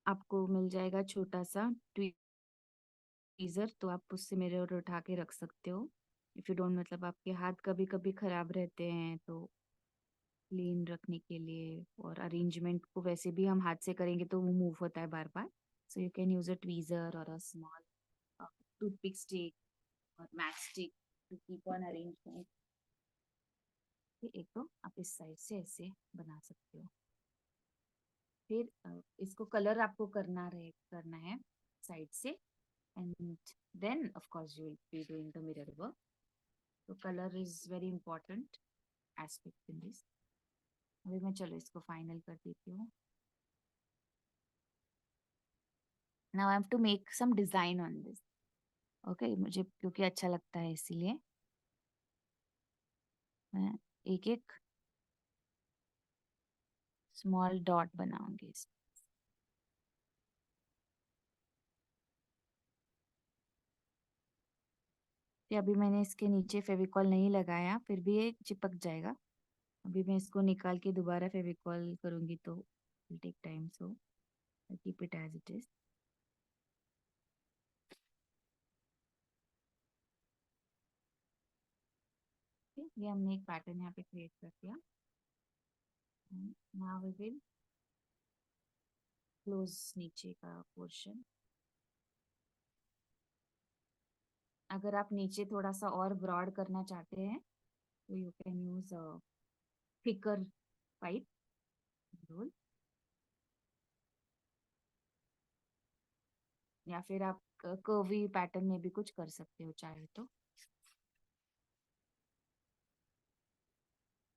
आपको मिल जाएगा छोटा सा ट्वीजर, तो आप उससे मिरर उठा के रख सकते हो. इफ यू डोंट, मतलब आपके हाथ कभी कभी खराब रहते हैं, तो क्लीन रखने के लिए और अरेंजमेंट को वैसे भी हम हाथ से करेंगे तो वो मूव होता है बार बार. So you can use a tweezer और अ स्मॉल टूथपिक स्टिक और match stick to keep on arrangement. एक तो आप इस साइड से ऐसे बना सकते हो. फिर इसको कलर आपको करना है साइड से. And then of course you will be doing the mirror work. तो colour is very important aspect in this. अभी मैं चलो इसको फाइनल कर देती हूँ. Now I have to make some design on this. Okay, मुझे क्योंकि अच्छा लगता है इसीलिए मैं एक एक स्मॉल डॉट बनाऊंगी. कि अभी मैंने इसके नीचे फेविकॉल नहीं लगाया, फिर भी ये चिपक जाएगा. अभी मैं इसको निकाल के दोबारा फेविकॉल करूंगी तो will take time. So I keep it as it is. ये हमने एक पैटर्न यहाँ पे क्रिएट कर दिया। नाउ वी विल क्लोज नीचे का पोर्शन। अगर आप नीचे थोड़ा सा और ब्रॉड करना चाहते हैं तो you can use thicker pipe roll, या फिर आप कर्वी पैटर्न में भी कुछ कर सकते हो चाहे तो।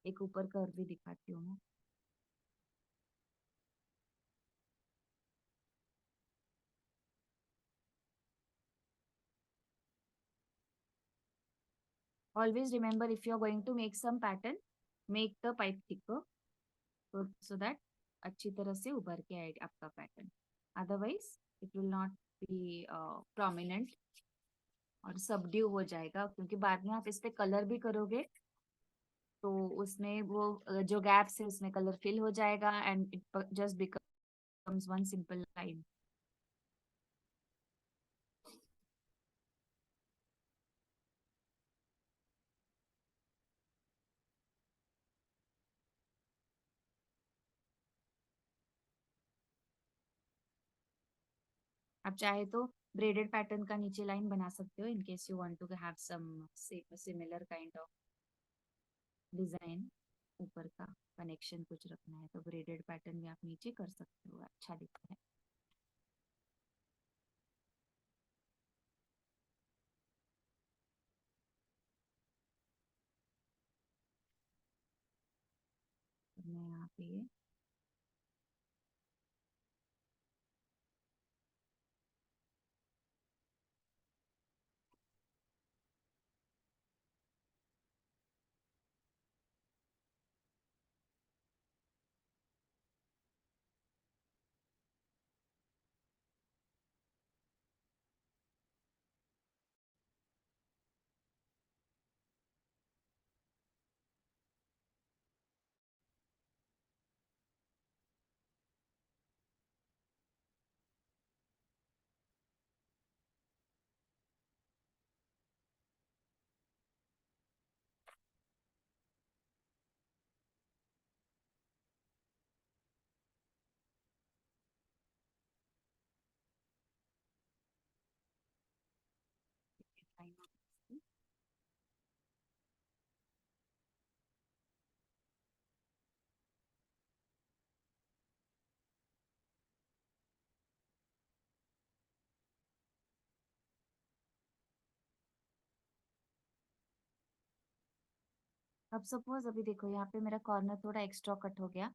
एक ऊपर कर्व भी दिखाती हूँ मैं। Always remember, if you are going to make some pattern, make the pipe thicker, so that अच्छी तरह से उभर के आए आपका pattern. Otherwise it will not be prominent और सबड्यू हो जाएगा, क्योंकि बाद में आप इस पे कलर भी करोगे तो उसमें वो जो गैप्स है उसमें कलर फिल हो जाएगा and it just becomes one simple line. आप चाहे तो ब्रेडेड पैटर्न का नीचे लाइन बना सकते हो in case you want to have some similar kind of design. ऊपर का कनेक्शन कुछ रखना है तो ब्रेडेड पैटर्न भी आप नीचे कर सकते हो, अच्छा दिखता है। तो मैं यहाँ पे अब सपोज अभी देखो यहाँ पे मेरा कॉर्नर थोड़ा एक्स्ट्रा कट हो गया,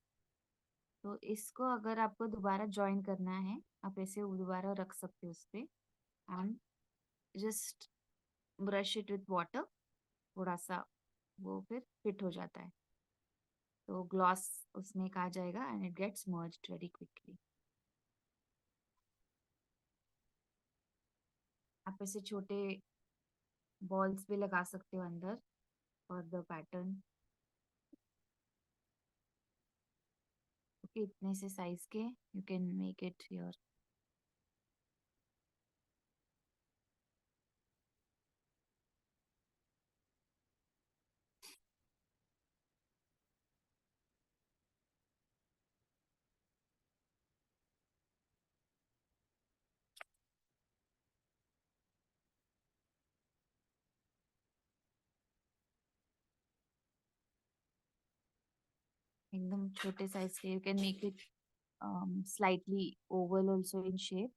तो इसको अगर आपको दोबारा ज्वाइन करना है आप ऐसे दोबारा रख सकते हो उस पे and just brush it with water, थोड़ा सा वो फिर फिट हो जाता है, तो ग्लॉस उसमें आ जाएगा and it gets merged very quickly. आप ऐसे छोटे बॉल्स भी लगा सकते हो अंदर और द पैटर्न। ओके, इतने से साइज के you can make it your. एकदम छोटे साइज के you can make it slightly oval also in shape।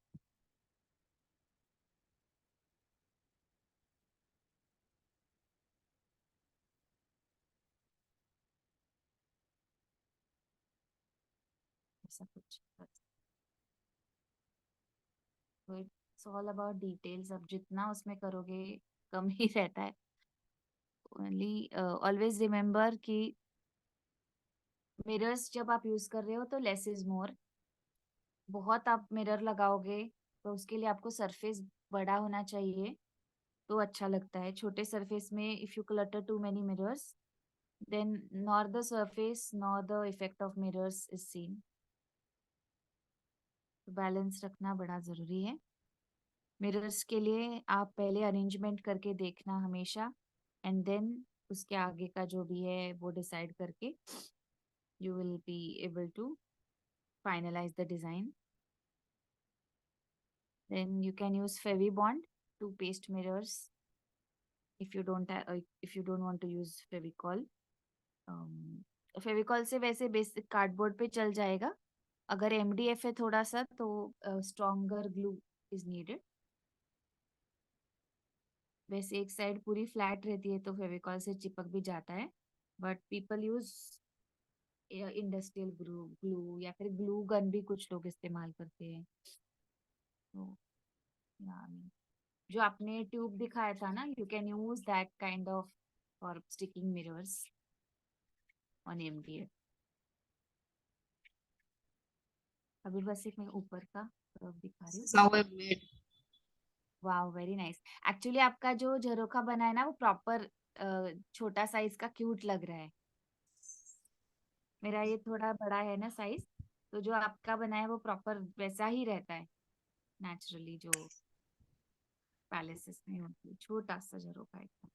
ऐसा कुछ, तो इट्स ऑल अबाउट डिटेल्स, अब जितना उसमें करोगे कम ही रहता है। ओनली ऑलवेज रिमेम्बर कि मिरर्स जब आप यूज कर रहे हो तो लेस इज मोर। बहुत आप मिरर लगाओगे तो उसके लिए आपको सरफेस बड़ा होना चाहिए तो अच्छा लगता है। छोटे सरफेस में if you clutter too many mirrors then nor the surface nor the effect of mirrors is seen। तो बैलेंस रखना बड़ा जरूरी है। मिरर्स के लिए आप पहले अरेंजमेंट करके देखना हमेशा एंड देन उसके आगे का जो भी है वो डिसाइड करके you will be able to finalise the design. Then you can use Fevibond to paste mirrors if you don't want to use Fevicol. Fevicol से वैसे बेसिक कार्डबोर्ड पे चल जाएगा. अगर एमडीएफ है थोड़ा सा तो स्ट्रॉन्गर ग्लू इज नीडेड. वैसे एक साइड पूरी फ्लैट रहती है तो फेविकॉल से चिपक भी जाता है. But people use industrial glue या फिर ग्लू गन भी कुछ लोग इस्तेमाल करते हैं. तो जो आपने ट्यूब दिखाया था ना, you can use that kind of for sticking mirrors on MDF. अभी बस एक मैं ऊपर का दिखा रही This हूँ. is how I made. वाह, वेरी नाइस. एक्चुअली आपका जो झरोखा बना है ना वो प्रॉपर छोटा साइज का क्यूट लग रहा है. मेरा ये थोड़ा बड़ा है ना साइज, तो जो आपका बना है वो प्रॉपर वैसा ही रहता है नेचुरली जो पैलेसेस में होती है. छोटा सा झरोखा एकदम.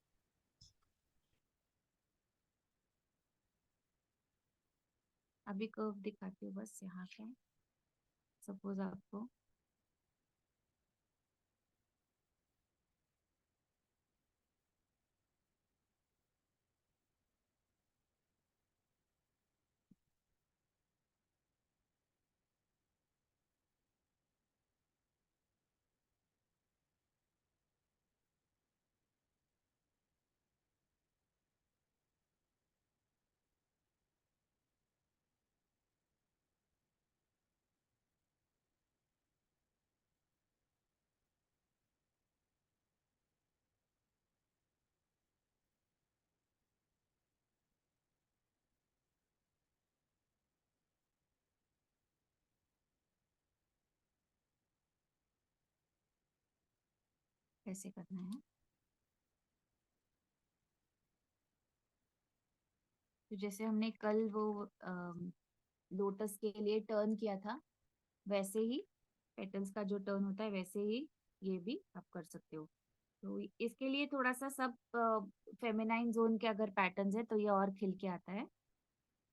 अभी कर्व दिखाती हूँ बस यहाँ का. सपोज आपको कैसे करना है. तो जैसे हमने कल वो लोटस के लिए टर्न किया था, वैसे ही पेटल्स का जो टर्न होता है वैसे ही ये भी आप कर सकते हो. तो इसके लिए थोड़ा सा सब फेमिनाइन जोन के अगर पैटर्न्स है तो ये और खिल के आता है.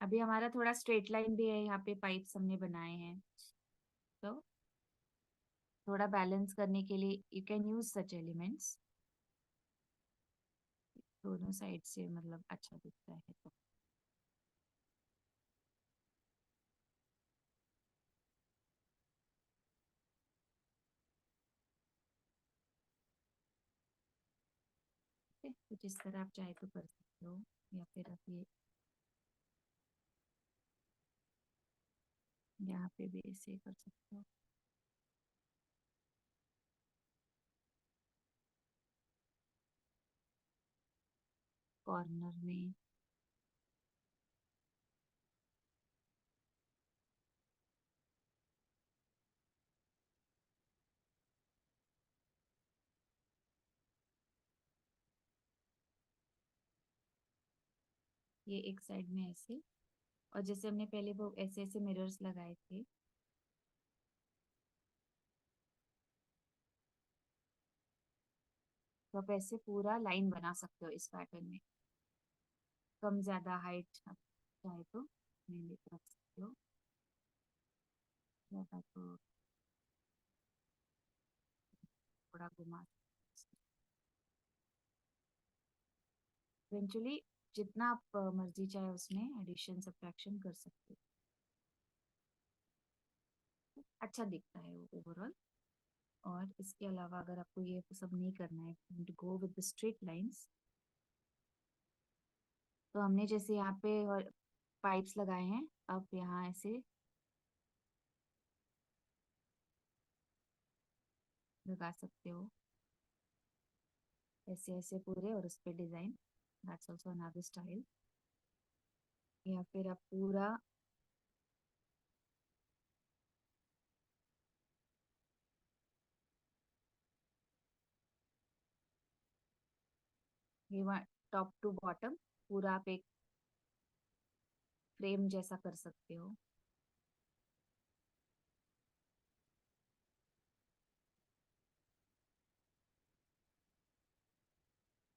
अभी हमारा थोड़ा स्ट्रेट लाइन भी है, यहाँ पे पाइप्स हमने बनाए हैं. तो थोड़ा बैलेंस करने के लिए you can use such elements. दोनों साइड से मतलब अच्छा दिखता है. तो तो जिस तरह आप चाहे तो कर सकते हो, या फिर आप ये यहाँ पे भी ऐसे कर सकते हो. कॉर्नर में ये एक साइड में ऐसे, और जैसे हमने पहले वो ऐसे ऐसे मिरर्स लगाए थे, तो आप ऐसे पूरा लाइन बना सकते हो इस पैटर्न में. कम ज्यादा हाइट आप चाहे तो नहीं लेकर रख सकते हो. ज्यादा तो थोड़ा घुमा. इवेंचुअली जितना आप मर्जी चाहे उसमें एडिशन सब्ट्रैक्शन कर सकते हो. अच्छा दिखता है वो ओवरऑल. और इसके अलावा अगर आपको ये सब नहीं करना है to go with the straight lines, तो हमने जैसे यहाँ पे और पाइप्स लगाए हैं, आप यहाँ ऐसे लगा सकते हो ऐसे ऐसे पूरे, और उस पे design. That's also another style. या फिर आप पूरा ये टॉप टू बॉटम पूरा आप एक फ्रेम जैसा कर सकते हो.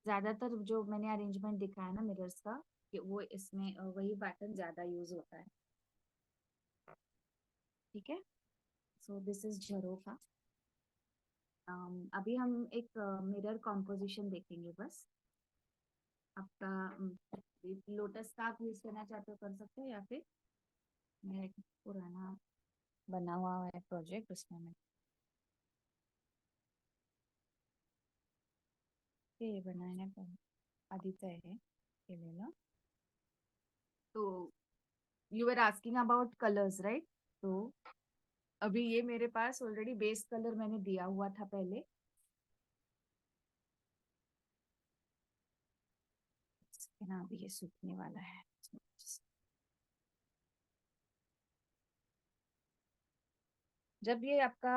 ज्यादातर जो मैंने अरेंजमेंट दिखाया ना मिरर्स का, कि वो इसमें वही पैटर्न ज्यादा यूज होता है। ठीक है। So this is jharokha. अभी हम एक मिरर कॉम्पोजिशन देखेंगे बस। आपका लोटस का आप यूज करना चाहते हो कर सकते हो, या फिर मेरा एक पुराना बना हुआ है प्रोजेक्ट, उसमें मैं ये बनाने पर आदित्य है, ये ले लो। तो you were asking about colours, right? तो अभी ये मेरे पास ऑलरेडी बेस कलर मैंने दिया हुआ था पहले। ना अभी ये सूखने वाला है। जब ये आपका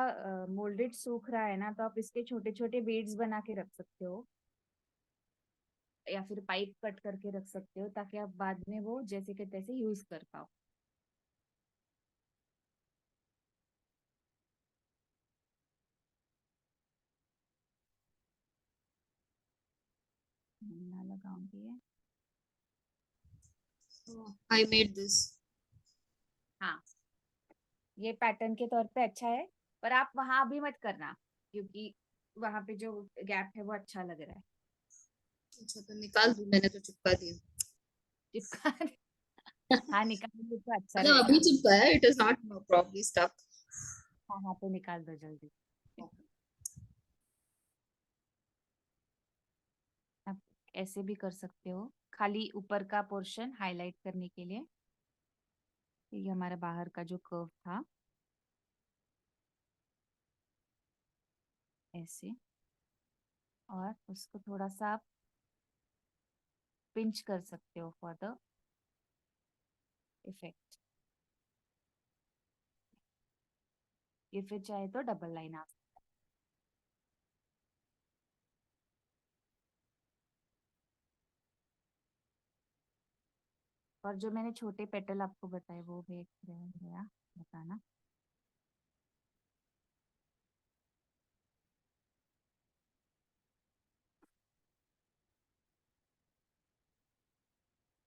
मोल्डेड सूख रहा है ना, तो आप इसके छोटे छोटे बीड्स बना के रख सकते हो, या फिर पाइप कट करके रख सकते हो, ताकि आप बाद में वो जैसे के तैसे यूज कर पाओ। ना लगाऊंगी ये। I made this. हाँ, ये पैटर्न के तौर पे अच्छा है, पर आप वहां अभी मत करना, क्योंकि वहां पे जो गैप है वो अच्छा लग रहा है। अच्छा तो निकाल दूं, मैंने तो चिपका दिया। चिपका हाँ, निकाल तो अच्छा मतलब अभी रहेगा। चिपका है, it is not properly stuck. हाँ हाँ, तो निकाल दो जल्दी। आप ऐसे भी कर सकते हो, खाली ऊपर का पोर्शन हाईलाइट करने के लिए। ये हमारा बाहर का जो कर्व था, ऐसे। और उसको थोड़ा सा आप पिंच कर सकते हो फॉर द इफेक्ट। ये फिर चाहे तो डबल लाइन आ। और जो मैंने छोटे पेटल आपको बताए वो भी एक रह गया बताना।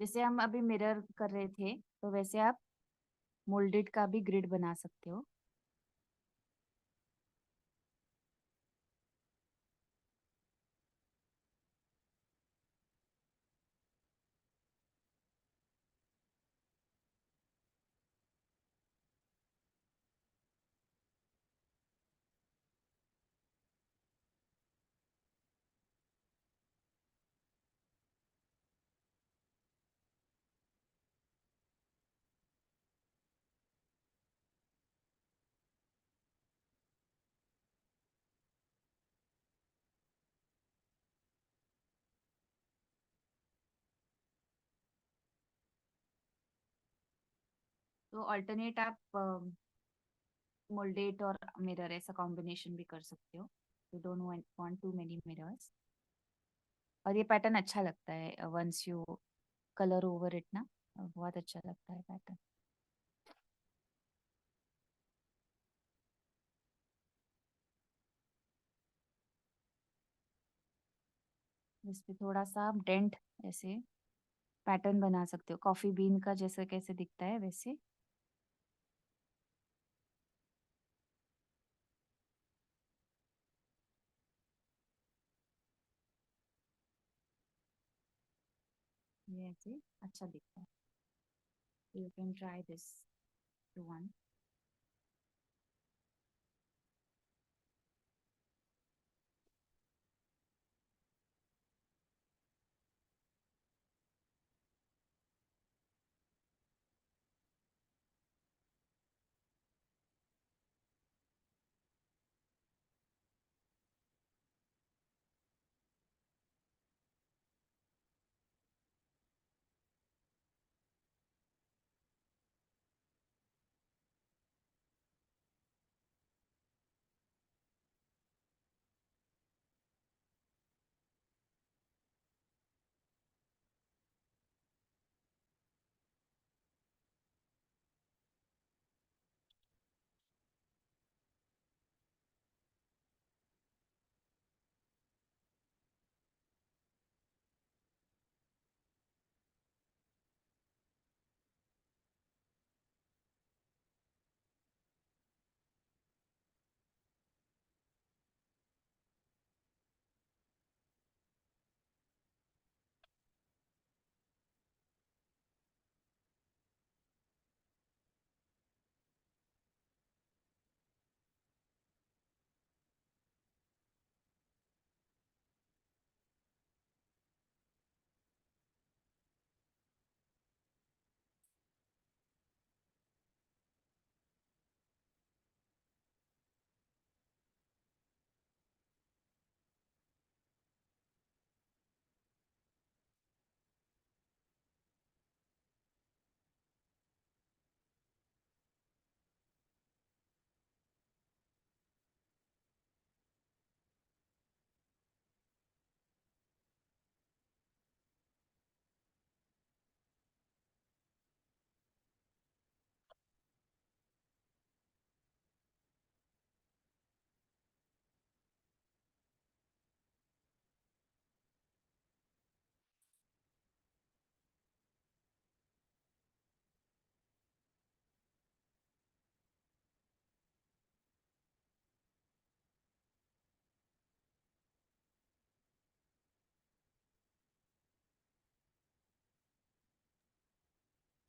जैसे हम अभी मिरर कर रहे थे, तो वैसे आप मोल्डेड का भी ग्रिड बना सकते हो। तो ऑल्टरनेट आप मोल्डेड और मिरर ऐसा कॉम्बिनेशन भी कर सकते हो। You don't want too many mirrors. और ये पैटर्न अच्छा लगता है once you colour over it ना, बहुत अच्छा लगता है पैटर्न। इस पे थोड़ा सा आप डेंट ऐसे पैटर्न बना सकते हो, कॉफी बीन का जैसे कैसे दिखता है वैसे। ये ऐसे अच्छा दिखता है। You can try this one.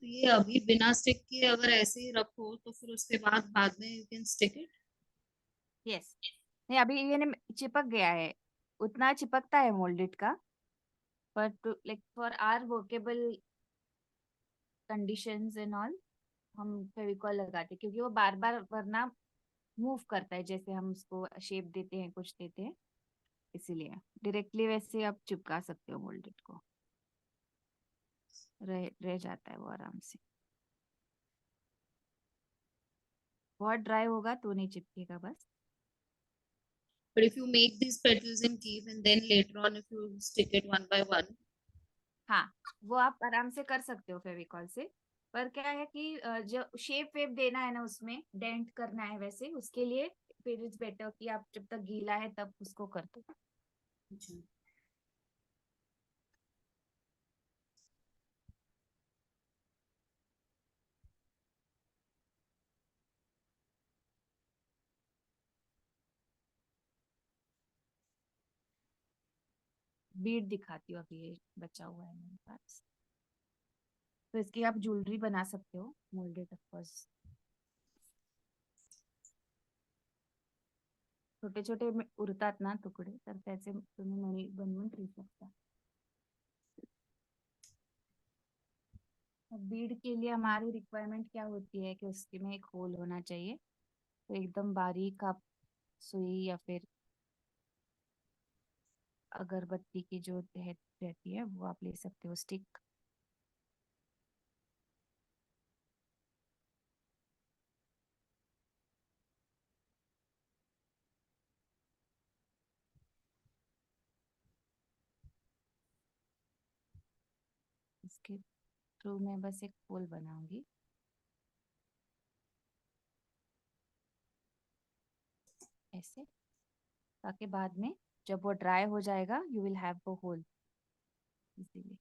तो ये अभी बिना स्टिक किए अगर ऐसे ही रखो तो फिर उसके बाद में you can stick it. Yes, नहीं अभी ये चिपक गया है, उतना चिपकता है मोल्डेड का, but like for our workable conditions and all हम फेविकॉल लगाते हैं, क्योंकि वो बार बार वरना मूव करता है, जैसे हम उसको शेप देते हैं कुछ देते हैं, इसीलिए डायरेक्टली वैसे आप चिपका सकते हो मोल्डेड को, रह रह जाता है वो आराम से। बहुत ड्राई होगा तो नहीं चिपकेगा बस। But if you make these petals and keep and then later on if you stick it one by one. हाँ, वो आप आराम से कर सकते हो फेविकॉल से, पर क्या है कि जो शेप वेप देना है ना, उसमें डेंट करना है वैसे, उसके लिए फिर इट्स बेटर कि आप जब तक गीला है तब उसको कर दो। अच्छा। बीड दिखाती हूँ, अभी ये बचा हुआ है मेरे पास, तो इसकी आप ज्वेलरी बना सकते हो मोल्डेड ऑफ कोर्स। छोटे छोटे उरतात ना तुकडे, तर त्याचे तुम्ही मणी बनवून ठेवू शकता। बीड के लिए हमारी रिक्वायरमेंट क्या होती है कि उसके में एक होल होना चाहिए, तो एकदम बारीक आप सुई या फिर अगरबत्ती की जो रहती है वो आप ले सकते हो, स्टिक। इसके थ्रू मैं बस एक होल बनाऊंगी ऐसे, ताकि बाद में जब वो ड्राई हो जाएगा यू विल हैव वो hole easily.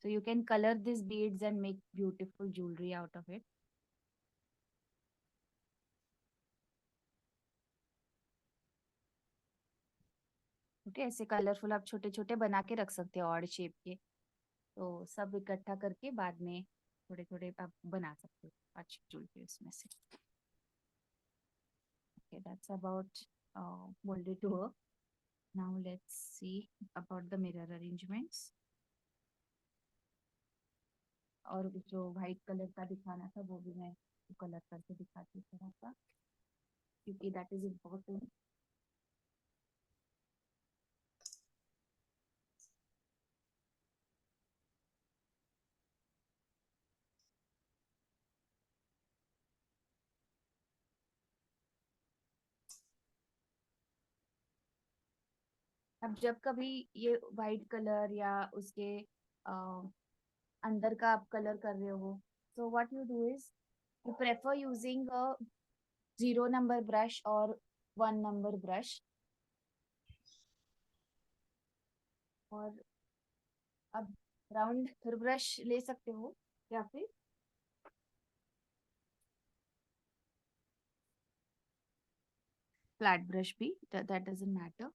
So you can color these beads and make beautiful jewelry out of it. Okay, ऐसे कलरफुल आप छोटे छोटे बना के रख सकते हो ऑड शेप के, तो सब इकट्ठा करके बाद में थोड़े थोड़े आप बना सकते हो अच्छी ज्वेलरी उसमें से। Okay, that's about molded work. Now let's see about the mirror arrangements. और जो व्हाइट कलर का दिखाना था वो भी मैं कलर करके दिखाती हूँ थोड़ा सा, क्योंकि दैट इज इम्पोर्टेंट। अब जब कभी ये व्हाइट कलर या उसके अंदर का आप कलर कर रहे हो, so what you do is you prefer using a 0 number brush or 1 number brush, और अब राउंड ब्रश ले सकते हो या फिर फ्लैट ब्रश भी, दैट डजंट मैटर।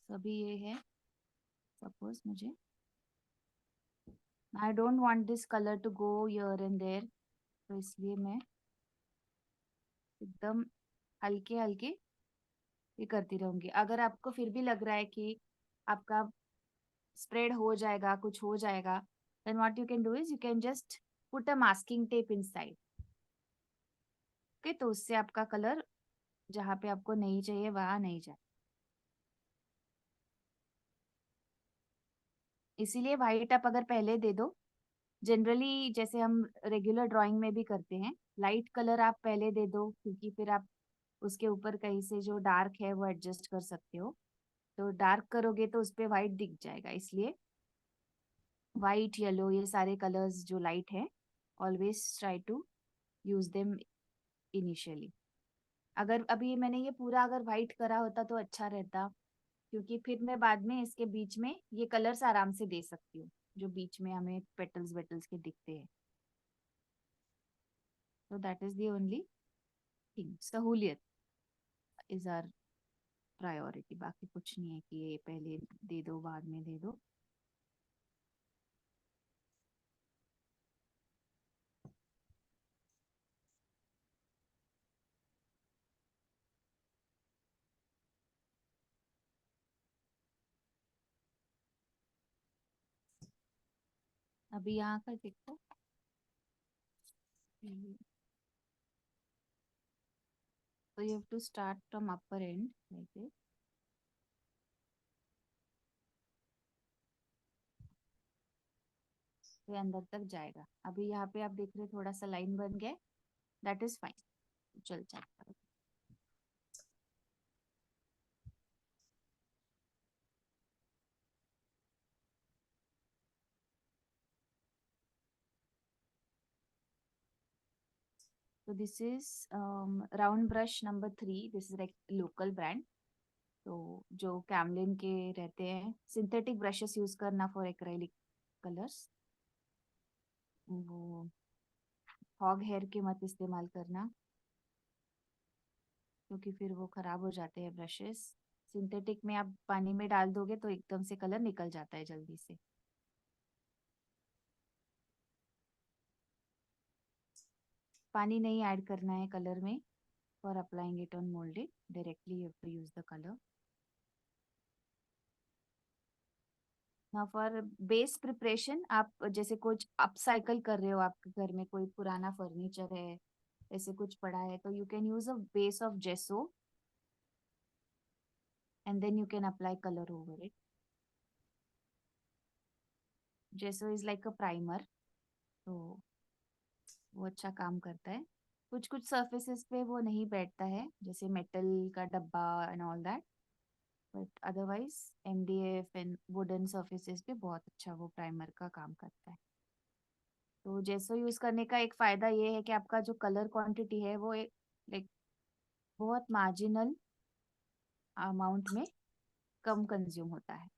अभी ये है, सपोज मुझे I don't want this colour to go here and there, तो इसलिए मैं एकदम हल्के हल्के ये करती रहूंगी। अगर आपको फिर भी लग रहा है कि आपका स्प्रेड हो जाएगा, कुछ हो जाएगा, then what you can do is you can just put a masking tape inside. Okay, तो उससे आपका कलर जहाँ पे आपको नहीं चाहिए वहां नहीं जाए। इसीलिए व्हाइट आप अगर पहले दे दो, जनरली जैसे हम रेगुलर ड्राइंग में भी करते हैं, लाइट कलर आप पहले दे दो, क्योंकि फिर आप उसके ऊपर कहीं से जो डार्क है वो एडजस्ट कर सकते हो, तो डार्क करोगे तो उस पे व्हाइट दिख जाएगा, इसलिए व्हाइट येलो ये सारे कलर्स जो लाइट है, always try to use them initially. अगर अभी मैंने ये पूरा अगर व्हाइट करा होता तो अच्छा रहता, क्योंकि फिर मैं बाद में इसके बीच में ये कलर्स आराम से दे सकती हूँ जो बीच में हमें पेटल्स वेटल्स के दिखते हैं, तो that is the only thing, सहूलियत इज आर प्रायोरिटी, बाकी कुछ नहीं है कि ये पहले दे दो बाद में दे दो। अभी यहाँ का देखो, तो you have to start from upper end like this, ये अंदर तक जाएगा। अभी यहाँ पे आप देख रहे थोड़ा सा लाइन बन गया, दैट इज फाइन, चल जाएगा। तो this is round brush number 3, this is like local brand. तो जो कैमलिन के रहते हैं, सिंथेटिक ब्रशेस यूज करना फॉर एक्रेलिक कलर्स, वो हॉग हेयर के मत इस्तेमाल करना, क्योंकि फिर वो खराब हो जाते हैं ब्रशेस। सिंथेटिक में आप पानी में डाल दोगे तो एकदम से कलर निकल जाता है जल्दी से। पानी नहीं ऐड करना है कलर में for applying it on moulded, directly you have to use the colour. Now for base preparation, आप जैसे कुछ अपसाइकल कर रहे हो, आपके घर में कोई पुराना फर्नीचर है, ऐसे कुछ पड़ा है, तो you can use a base of gesso and then you can apply colour over it. Gesso is like a primer, तो वो अच्छा काम करता है। कुछ कुछ सरफेसेस पे वो नहीं बैठता है, जैसे मेटल का डब्बा and all that, but otherwise MDF and wooden surfaces पे बहुत अच्छा वो प्राइमर का काम करता है। तो जेसो यूज करने का एक फायदा ये है कि आपका जो कलर क्वांटिटी है वो एक लाइक बहुत मार्जिनल अमाउंट में कम कंज्यूम होता है।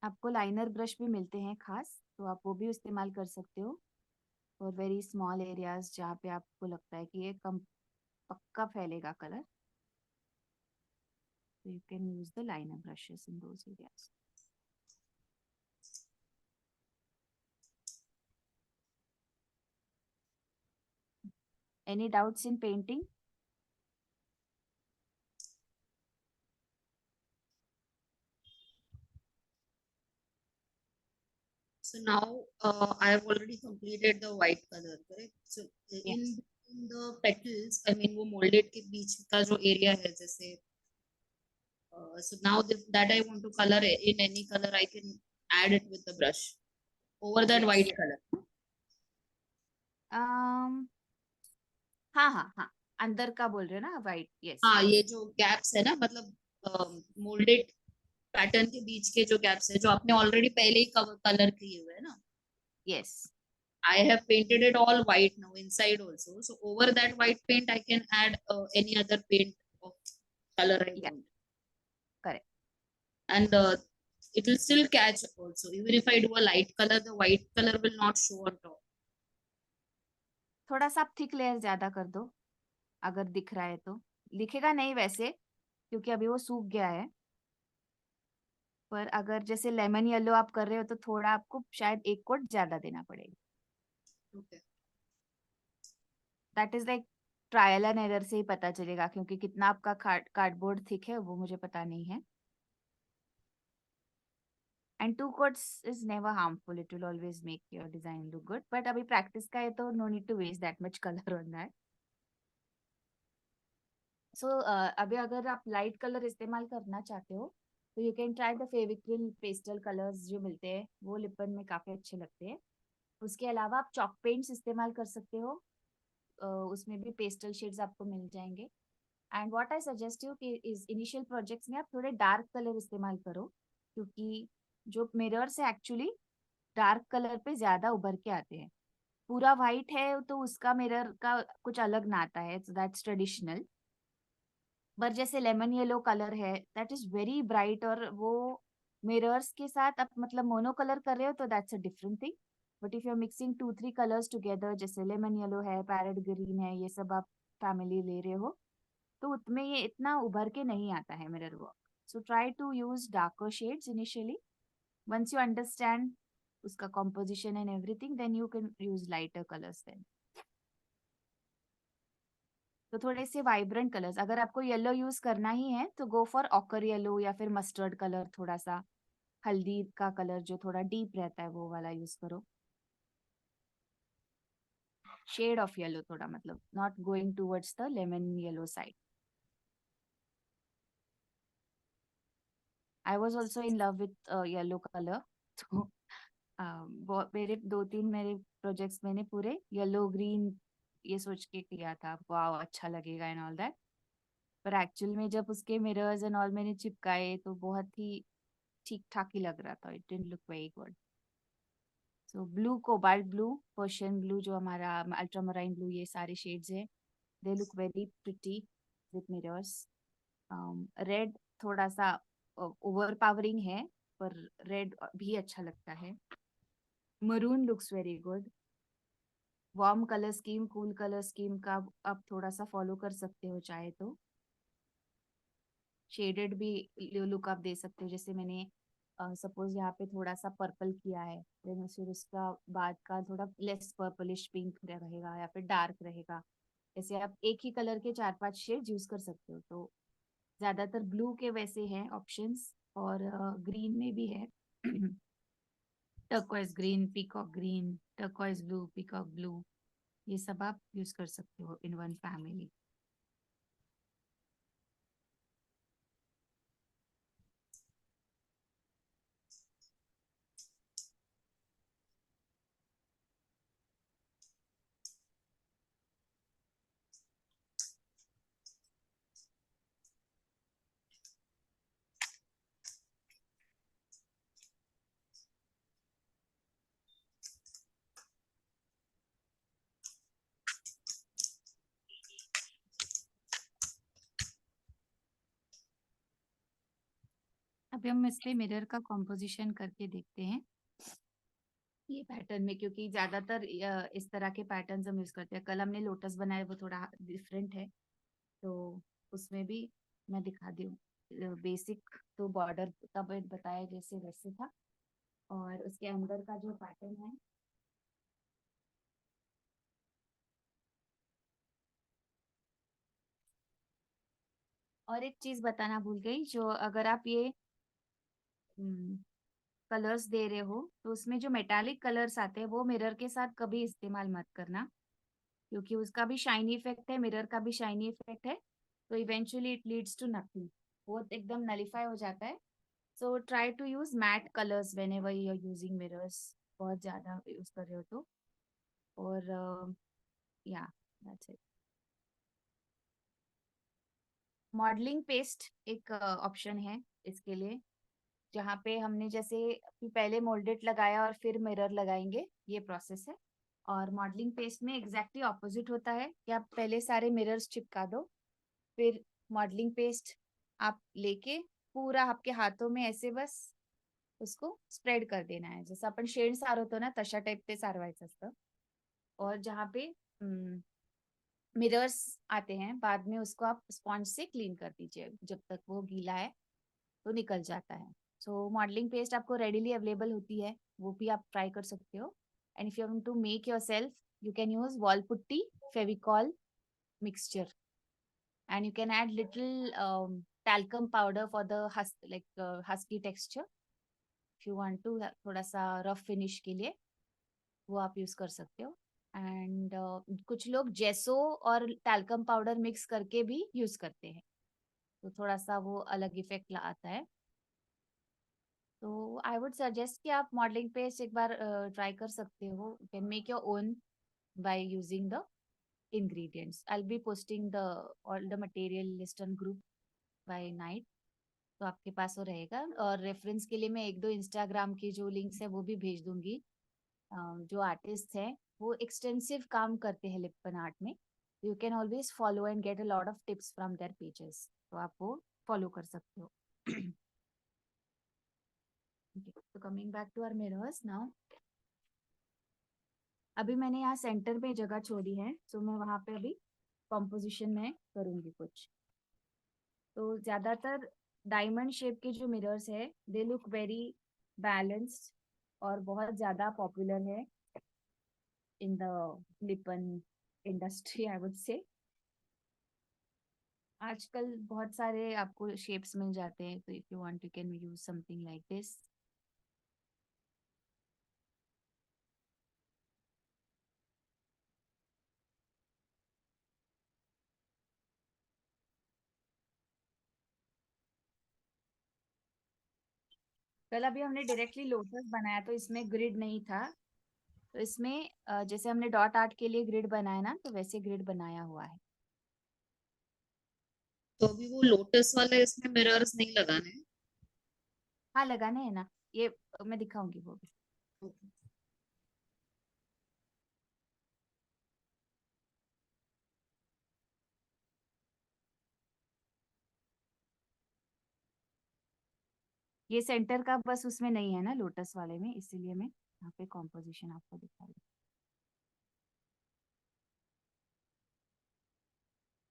आपको लाइनर ब्रश भी मिलते हैं खास, तो आप वो भी इस्तेमाल कर सकते हो फॉर वेरी स्मॉल एरियाज जहाँ पे आपको लगता है कि ये कम पक्का फैलेगा colour, so you can use the liner brushes in those areas. Any doubts in painting? So now I have already completed the white color, correct? So Yes. in the petals, I mean वो molded के बीच का जो area है जैसे so now that I want to color in any color, I can add it with the brush over that Yes. white color. um हाँ हाँ हाँ, अंदर का बोल रहे हो ना, वाइट? यस हाँ यस ये जो गैप्स है ना मतलब मोल्डेड पैटर्न के बीच के जो गैप्स है जो आपने ऑलरेडी पहले ही कलर किए हुए है ना. Yes. I have painted it all white now inside also. So over that white paint, I can add any other paint of color I या want, correct. and it will still catch also. Even if I do a light color, the white color will not show on top. थोड़ा सा आप thick layer ज्यादा कर दो, अगर दिख रहा है तो। दिखेगा नहीं वैसे, क्योंकि अभी वो सूख गया है, पर अगर जैसे लेमन येलो आप कर रहे हो तो थोड़ा आपको शायद एक कोट ज्यादा देना पड़ेगा। Okay. That is like trial and error से ही पता चलेगा, क्योंकि कितना आपका कार्डबोर्ड थिक है वो मुझे पता नहीं है। And two coats is never harmful. It will always make your design look good. But अभी practice का है तो no need to waste that much color on that. So अभी अगर आप लाइट कलर इस्तेमाल करना चाहते हो तो you can try the Fevicryl pastel colours जो मिलते हैं, वो लिपन में काफी अच्छे लगते हैं। उसके अलावा आप चॉक पेंट्स इस्तेमाल कर सकते हो, उसमें भी पेस्टल शेड्स आपको मिल जाएंगे। And what I suggest you कि इस इनिशियल प्रोजेक्ट्स में आप थोड़े डार्क कलर इस्तेमाल करो, क्योंकि जो मिरर्स है एक्चुअली डार्क कलर पे ज्यादा उभर के आते हैं। पूरा वाइट है तो उसका मिरर का कुछ अलग ना आता है, दैट्स ट्रेडिशनल। पर जैसे लेमन येलो कलर है दैट इज वेरी ब्राइट, और वो मिरर्स के साथ आप मतलब मोनो कलर कर रहे हो तो that's a different thing. But if you are mixing 2-3 colours together, जैसे लेमन येलो है, पैरेट ग्रीन है, ये सब आप फैमिली ले रहे हो, तो उसमें ये इतना उभर के नहीं आता है mirror work. So try to use darker shades initially, once you understand उसका composition and everything, then you can use lighter colors then। तो थोड़े से वाइब्रेंट कलर्स, अगर आपको येलो यूज करना ही है तो गो फॉर ऑकर येलो या फिर मस्टर्ड कलर, थोड़ा सा हल्दी का कलर जो थोड़ा डीप रहता है वो वाला यूज करो। शेड ऑफ येलो थोड़ा, मतलब not going towards the lemon yellow side. I was also in love with yellow colour. तो मेरे 2-3 मेरे प्रोजेक्ट्स मैंने पूरे येलो ग्रीन ये सोच के किया था, वाह अच्छा लगेगा एंड ऑल दैट। पर एक्चुअल में जब उसके मिरर्स एंड ऑल मैंने चिपकाए तो बहुत ही ठीक ठाक ही लग रहा था, it didn't look very good. So blue, cobalt blue, Persian blue जो हमारा अल्ट्रामराइन ब्लू, ये सारे शेड्स है, they look very pretty with mirrors. Red थोड़ा सा ओवर पावरिंग है, पर रेड भी अच्छा लगता है। Maroon looks very good. Warm colour scheme, cool colour scheme का आप थोड़ा सा फॉलो कर सकते हो चाहे तो। शेडेड भी लुक आप दे सकते हो, जैसे मैंने सपोज यहाँ पे थोड़ा सा पर्पल किया है, देन फिर उसका बाद का थोड़ा लेस पर्पलिश पिंक रहेगा या फिर डार्क रहेगा। ऐसे आप एक ही कलर के 4-5 शेड यूज कर सकते हो। तो ज्यादातर ब्लू के वैसे हैं ऑप्शंस, और ग्रीन में भी है। Turquoise green, peacock green, turquoise blue, peacock blue, ये सब आप यूज कर सकते हो इन वन फैमिली। अभी हम इस पे मिरर का कॉम्पोजिशन करके देखते हैं ये पैटर्न में, क्योंकि ज्यादातर इस तरह के पैटर्न्स हम यूज करते हैं। कल हमने लोटस बनाया, वो थोड़ा डिफरेंट है, तो उसमें भी मैं दिखा दी हूँ। बेसिक तो बॉर्डर का बताया जैसे वैसे था, और उसके अंदर का जो पैटर्न है। और एक चीज बताना भूल गई, जो अगर आप ये कलर्स दे रहे हो तो उसमें जो मेटालिक कलर्स आते हैं वो मिरर के साथ कभी इस्तेमाल मत करना, क्योंकि उसका भी शाइनी इफेक्ट है, मिरर का भी शाइनी इफेक्ट है। तो eventually it leads to nothing, वो एकदम नलिफाई हो जाता है। So try to use matte colours whenever you are using mirrors, बहुत ज्यादा यूज कर रहे हो तो। और या दैट्स इट। मॉडलिंग पेस्ट एक ऑप्शन है इसके लिए, जहाँ पे हमने जैसे पहले मोल्डेड लगाया और फिर मिरर लगाएंगे, ये प्रोसेस है। और मॉडलिंग पेस्ट में एग्जैक्टली ऑपोजिट होता है कि आप पहले सारे मिरर्स चिपका दो, फिर मॉडलिंग पेस्ट आप लेके पूरा आपके हाथों में ऐसे बस उसको स्प्रेड कर देना है, जसं आपण शेड सारवतो ना तशा टाइप ते सारवायचं असतं। और जहाँ पे मिरर्स आते हैं बाद में, उसको आप स्पॉन्ज से क्लीन कर दीजिए, जब तक वो गीला है तो निकल जाता है। सो मॉडलिंग पेस्ट आपको रेडिली अवेलेबल होती है, वो भी आप ट्राई कर सकते हो। And if you want to make yourself, you can use wall putty, Fevicol mixture, and you can add little talcum powder for the husky texture। if you want to थोड़ा सा रफ फिनिश के लिए वो आप use कर सकते हो। And कुछ लोग जेसो और टैल्कम पाउडर मिक्स करके भी यूज करते हैं, तो थोड़ा सा वो अलग इफेक्ट आता है। तो आई वुड सजेस्ट कि आप मॉडलिंग पेस्ट एक बार ट्राई कर सकते हो, you can make your own by using the ingredients. I'll be posting the all the material list on group by night, तो आपके पास वो रहेगा। और रेफरेंस के लिए मैं एक दो इंस्टाग्राम की जो लिंक्स है वो भी भेज दूंगी। जो आर्टिस्ट है वो एक्सटेंसिव काम करते हैं लिपन आर्ट में। You can always follow and get a lot of tips from their pages, तो आप वो फॉलो कर सकते हो। तो coming back to our mirrors now, अभी मैंने यहाँ सेंटर में जगह छोड़ी है, तो मैं वहां पे अभी कॉम्पोजिशन में करूंगी कुछ। तो ज्यादातर डायमंड शेप के जो मिरर्स है दे लुक वेरी बैलेंस्ड और बहुत ज्यादा पॉपुलर है in the लिपन industry, I would say. आजकल बहुत सारे आपको शेप्स मिल जाते हैं, तो if you want you can use something like this. कल अभी हमने डायरेक्टली लोटस बनाया, तो इसमें ग्रिड नहीं था। तो इसमें जैसे हमने डॉट आर्ट के लिए ग्रिड बनाया ना, तो वैसे ग्रिड बनाया हुआ है। तो अभी वो लोटस वाले इसमें मिरर्स नहीं लगाने? हाँ लगाने हैं ना, ये मैं दिखाऊंगी वो भी। Okay. ये सेंटर का बस उसमें नहीं है ना लोटस वाले में, इसीलिए मैं यहाँ पे कॉम्पोजिशन आपको दिखा रही हूँ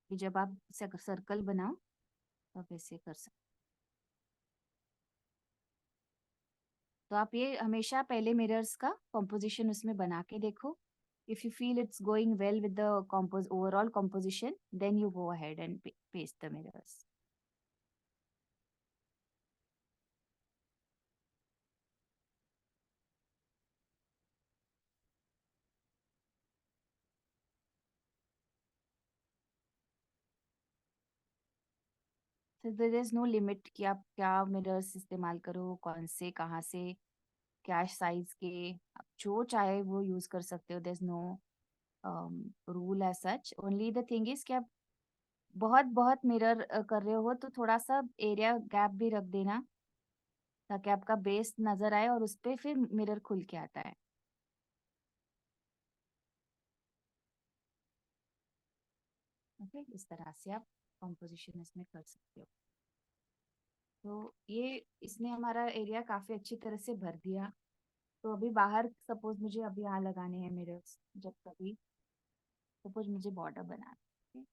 कि जब आप सर्कल बनाओ तब ऐसे कर सकते। तो आप ये हमेशा पहले मिरर्स का कॉम्पोजिशन उसमें बना के देखो। If you feel it's going well with the overall composition, then you go ahead and paste the mirrors. so there is no limit कि आप क्या मिरर्स इस्तेमाल करो, कौन से कहाँ से क्या साइज के, आप जो चाहे वो यूज कर सकते हो। There is no rule as such, only the thing is कि आप बहुत बहुत मिरर कर रहे हो तो थोड़ा सा एरिया गैप भी रख देना, ताकि आपका बेस नजर आए और उस पे फिर मिरर खुल के आता है। ओके, इस तरह से आप कॉम्पोजिशन इसमें कर सकते हो। तो ये इसने हमारा एरिया काफी अच्छी तरह से भर दिया। तो अभी बाहर सपोज मुझे अभी यहाँ लगाने हैं मिरर्स, जब कभी सपोज मुझे बॉर्डर बनाना है,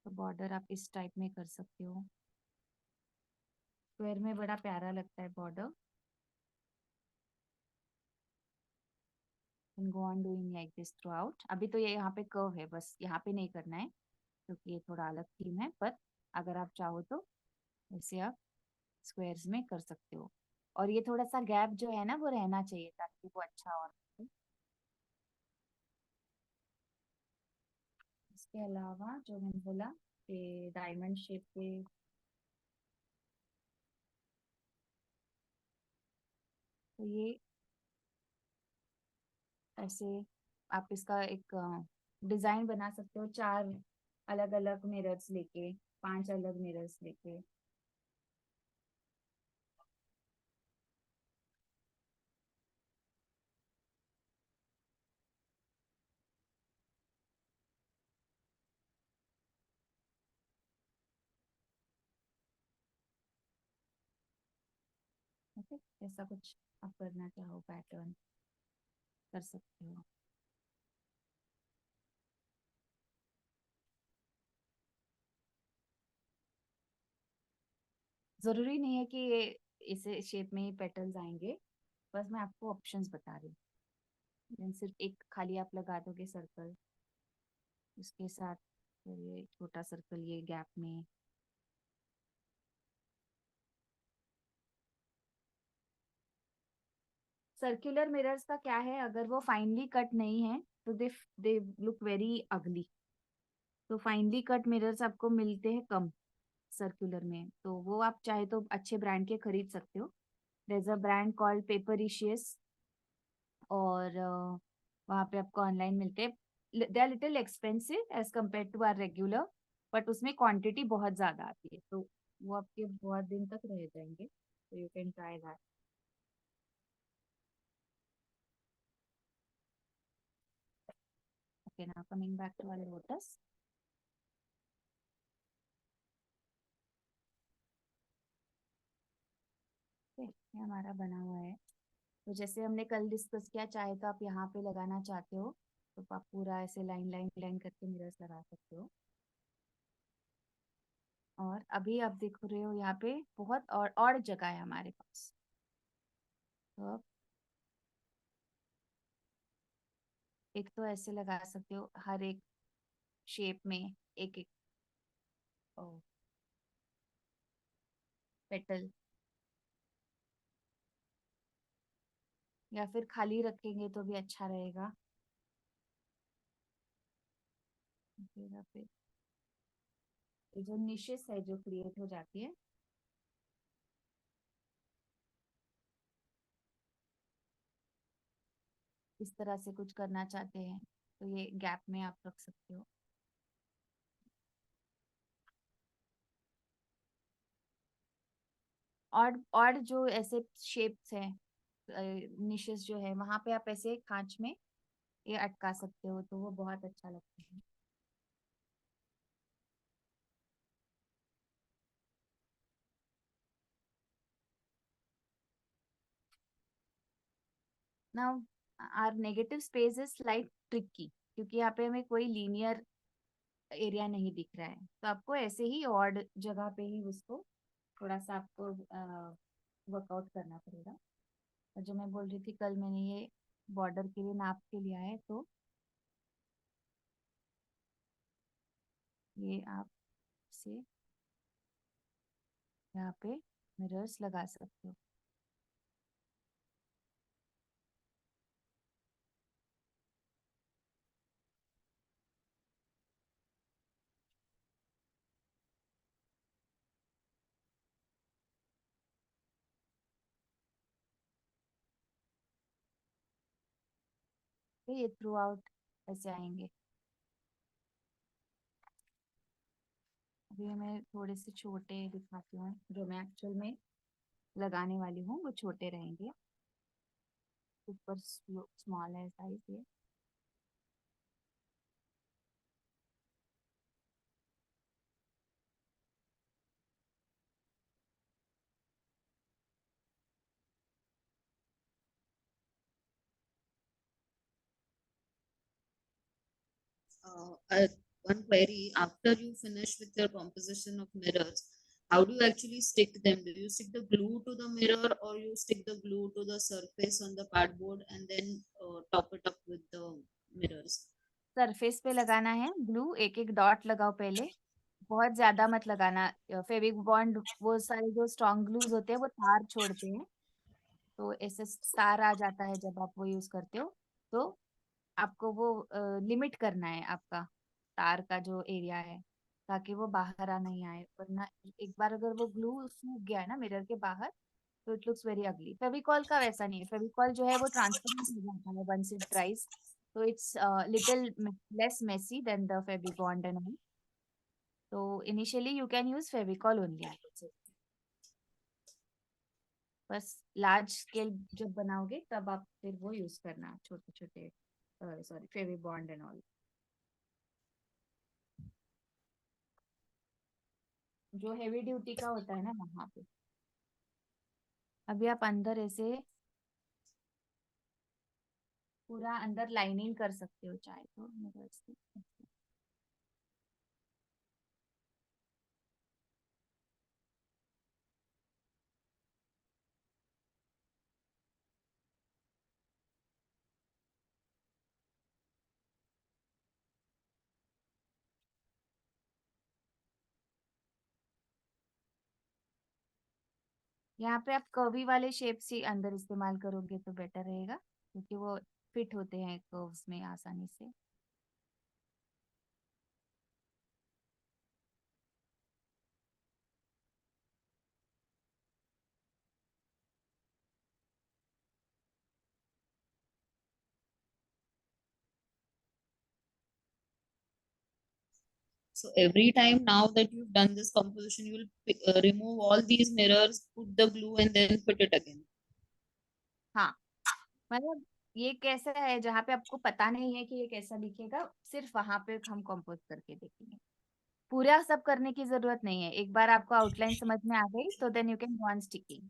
तो बॉर्डर आप इस टाइप में कर सकते हो। स्क्वायर में बड़ा प्यारा लगता है border. Go on doing like this through out. अभी तो ये यहाँ पे कर्व है, बस यहाँ पे नहीं करना है क्योंकि ये थोड़ा अलग थीम है, पर अगर आप चाहो तो इसे आप स्क्वायर्स में कर सकते हो। और ये थोड़ा सा गैप जो है ना वो रहना चाहिए ताकि वो अच्छा और दिखे। इसके अलावा जो मैंने बोला कि डायमंड शेप के, तो ये ऐसे आप इसका एक डिजाइन बना सकते हो, चार अलग अलग मिरर्स लेके, पांच अलग मिरर्स लेके। ओके, ऐसा कुछ आप करना चाहो पैटर्न कर सकते हो। जरूरी नहीं है कि ये इसे शेप में ही पेटल्स आएंगे, बस मैं आपको ऑप्शंस बता रही हूँ। Then सिर्फ एक खाली आप लगा दोगे सर्कल, उसके साथ फिर ये छोटा सर्कल ये गैप में। सर्कुलर मिरर्स का क्या है, अगर वो फाइनली कट नहीं है तो दे लुक वेरी अगली। तो फाइनली कट मिरर्स आपको मिलते हैं कम सर्कुलर में, तो वो आप चाहे तो अच्छे ब्रांड के खरीद सकते हो। There is a brand called Papericious, और वहाँ पे आपको ऑनलाइन मिलते हैं। They are little expensive as compared to our regular, but उसमें क्वांटिटी बहुत ज्यादा आती है, तो वो आपके बहुत दिन तक रह जाएंगे, तो you can try that. Okay, now coming back to our lotus. ये हमारा बना हुआ है। तो जैसे हमने कल डिस्कस किया, चाहे तो आप यहाँ पे लगाना चाहते हो तो आप पूरा ऐसे लाइन लाइन लाइन करके मिरर्स लगा सकते हो। और अभी आप देख रहे हो यहाँ पे बहुत और जगह है हमारे पास। तो अब एक तो ऐसे लगा सकते हो हर एक शेप में, एक एक पेटल, या फिर खाली रखेंगे तो भी अच्छा रहेगा। फिर यहाँ पे ये जो निशेस है जो क्रिएट हो जाती है, इस तरह से कुछ करना चाहते हैं तो ये गैप में आप रख सकते हो। और जो ऐसे शेप्स हैं, निशेस जो है वहां पे आप ऐसे कांच में ये अटका सकते हो, तो वो बहुत अच्छा लगता है। Now our negative space is like tricky, क्योंकि यहाँ पे हमें कोई लीनियर एरिया नहीं दिख रहा है, तो आपको ऐसे ही ऑड जगह पे ही उसको थोड़ा सा आपको वर्कआउट करना पड़ेगा। और जो मैं बोल रही थी, कल मैंने ये बॉर्डर के लिए नाप के लिया है, तो ये आप से यहाँ पे मिरर्स लगा सकते हो। तो ये थ्रू आउट ऐसे आएंगे। अभी मैं थोड़े से छोटे दिखाती हूँ, जो मैं एक्चुअल में लगाने वाली हूँ वो छोटे रहेंगे, ऊपर स्मॉल है साइज ये। One query, after you finish with your composition of mirrors, how do you actually stick them? Do you stick the glue to the mirror or you stick the glue to the surface on the cardboard and then top it up with the mirrors? Surface पे लगाना है glue, एक एक dot लगाओ पहले, बहुत ज्यादा मत लगाना। फेविक बॉन्ड वो सारे जो स्ट्रॉन्ग ग्लूज होते हैं वो तार छोड़ते हैं, तो ऐसे तार आ जाता है जब आप वो यूज करते हो। तो आपको वो लिमिट करना है आपका तार का जो एरिया है, ताकि वो बाहर आ नहीं आए, वरना एक बार अगर वो ग्लू सूख गया है ना मिरर के बाहर, तो it looks very ugly. Fevicol का वैसा नहीं है, फेविकॉल जो है वो ट्रांसपेरेंट हो जाता है वंस इट ड्राइज, तो it's little less messy than the Fevibond and all. तो initially you can use Fevicol only, बस लार्ज स्केल जब बनाओगे तब आप फिर वो यूज करना छोटे छोटे, sorry Fevi bond and all, जो हेवी ड्यूटी का होता है ना वहां पे। अभी आप अंदर ऐसे पूरा अंदर लाइनिंग कर सकते हो चाहे तो मिरर से। यहाँ पे आप कर्वी वाले शेप्स ही अंदर इस्तेमाल करोगे तो बेटर रहेगा, क्योंकि वो फिट होते हैं कर्व्स में आसानी से। So every time now that you've done this composition, you will remove all these mirrors, put the glue, and then put it again. हाँ, मतलब ये कैसा है जहाँ पे आपको पता नहीं है कि ये कैसा दिखेगा, सिर्फ वहां पे हम कंपोज करके देखेंगे। पूरा सब करने की जरूरत नहीं है। एक बार आपको आउटलाइन समझ में आ गई तो then you can go on sticking.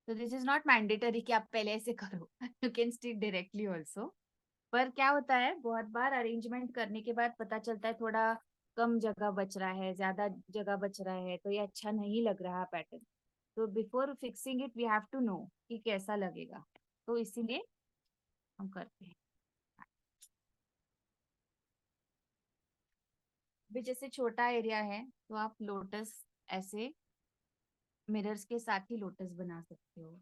तो दिस इज नॉट मैंडेटरी कि आप पहले ऐसे करो। You can stick directly also. पर क्या होता है, बहुत बार अरेंजमेंट करने के बाद पता चलता है थोड़ा कम जगह बच रहा है, ज्यादा जगह बच रहा है, तो ये अच्छा नहीं लग रहा पैटर्न। तो before fixing it we have to know कि कैसा लगेगा। तो इसीलिए हम करते हैं। अभी जैसे छोटा एरिया है तो आप लोटस ऐसे मिरर्स के साथ ही लोटस बना सकते हो।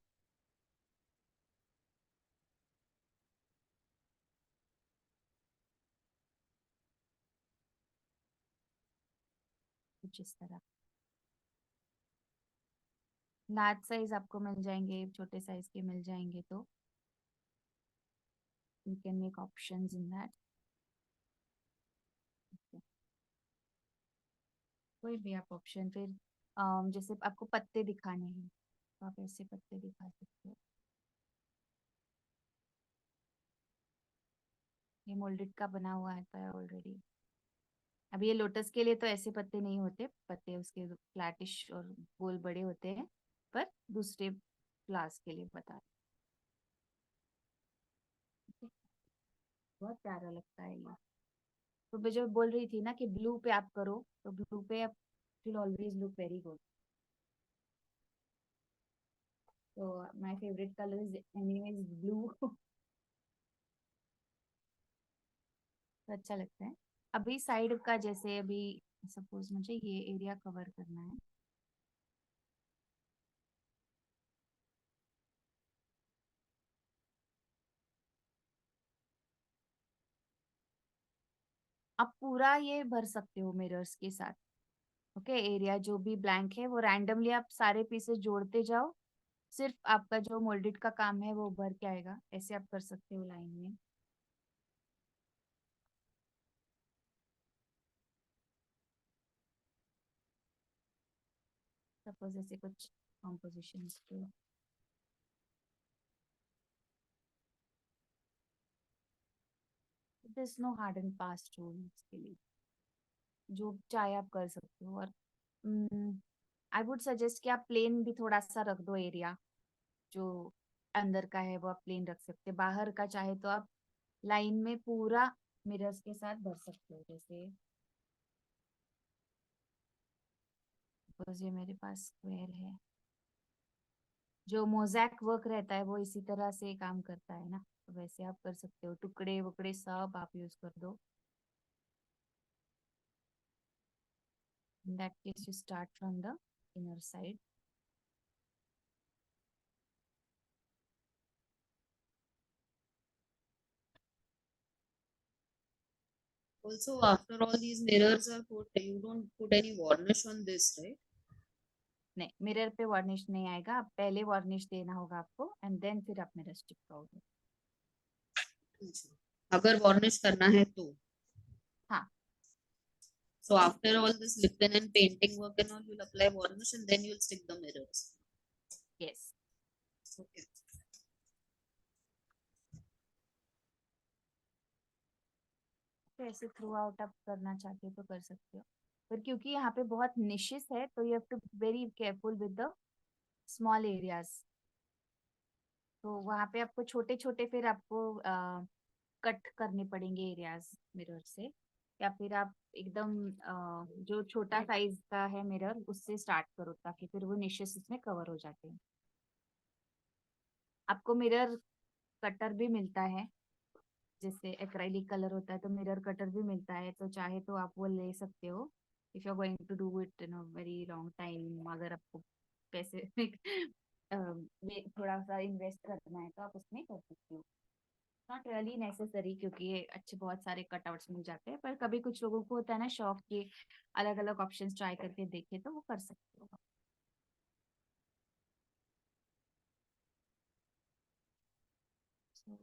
कुछ इस तरह लार्ज साइज आपको मिल जाएंगे, छोटे साइज के मिल जाएंगे, तो you can make options in that. कोई भी आप ऑप्शन फिर जैसे आपको पत्ते दिखाने हैं तो आप ऐसे पत्ते दिखा सकते हो। ये मोल्डेड का बना हुआ आता है ऑलरेडी। अब ये लोटस के लिए तो ऐसे पत्ते नहीं होते, पत्ते उसके फ्लैटिश और गोल बड़े होते हैं, पर दूसरे क्लास के लिए बता रही हूँ। बहुत प्यारा लगता है ये। तो मैं जो बोल रही थी ना कि ब्लू पे आप करो, तो ब्लू पे आप will always look very good. तो my favourite colour is anyways blue. तो अच्छा लगता है। अभी साइड का जैसे अभी सपोज मुझे ये एरिया कवर करना है। आप पूरा ये भर सकते हो मिरर्स के साथ। ओके, एरिया जो भी ब्लैंक है वो रैंडमली आप सारे पीसेस जोड़ते जाओ। सिर्फ आपका जो मोल्डेड का काम है वो भर के आएगा। ऐसे आप कर सकते हो लाइन में। सपोज ऐसे कुछ कॉम्पोजिशन पे this no hard and fast rule इसके लिए, जो चाहे आप कर सकते हो। और आई वुड सजेस्ट कि आप प्लेन भी थोड़ा सा रख दो एरिया। जो अंदर का है वो आप प्लेन रख सकते हैं, बाहर का चाहे तो आप लाइन में पूरा मिरर्स के साथ भर सकते हो। जैसे सपोज ये मेरे पास स्क्वायर है, जो मोजैक वर्क रहता है वो इसी तरह से काम करता है ना, तो वैसे आप कर सकते हो। टुकड़े वुकड़े सब आप यूज कर दो। In that case you start from the inner side. Also, after all these mirrors are put, you don't put any varnish on this, right? नहीं, मिरर पे वार्निश नहीं आएगा। आप पहले वार्निश देना होगा आपको एंड देन फिर आप मिरर स्टिक करोगे। अच्छा। अगर varnish करना है तो हाँ। so after all this lip pen and painting work and all, you'll apply varnish and then you'll stick the mirrors. Yes. Okay. तो ऐसे थ्रू आउट आप करना चाहते हो तो कर सकते हो। पर क्योंकि यहाँ पे बहुत निशेस है तो you have to very careful with the small areas. तो वहां पे आपको छोटे छोटे फिर आपको कट करने पड़ेंगे एरियाज मिरर से। या फिर आप एकदम जो छोटा साइज का है मिरर उससे स्टार्ट करो ताकि फिर वो निशेस इसमें कवर हो जाते हैं। आपको मिरर कटर भी मिलता है, जैसे एक्रेलिक कलर होता है तो मिरर कटर भी मिलता है, तो चाहे तो आप वो ले सकते हो। If you are going to do it in a very long time, अगर आपको पैसे थोड़ा सा इन्वेस्ट करना है तो आप उसमें कर सकते हो। नॉट रियली नेसेसरी क्योंकि ये अच्छे बहुत सारे कटआउट्स मिल जाते हैं, पर कभी कुछ लोगों को होता है ना शौक के अलग अलग ऑप्शंस ट्राई करके देखे तो वो कर सकते हो। So,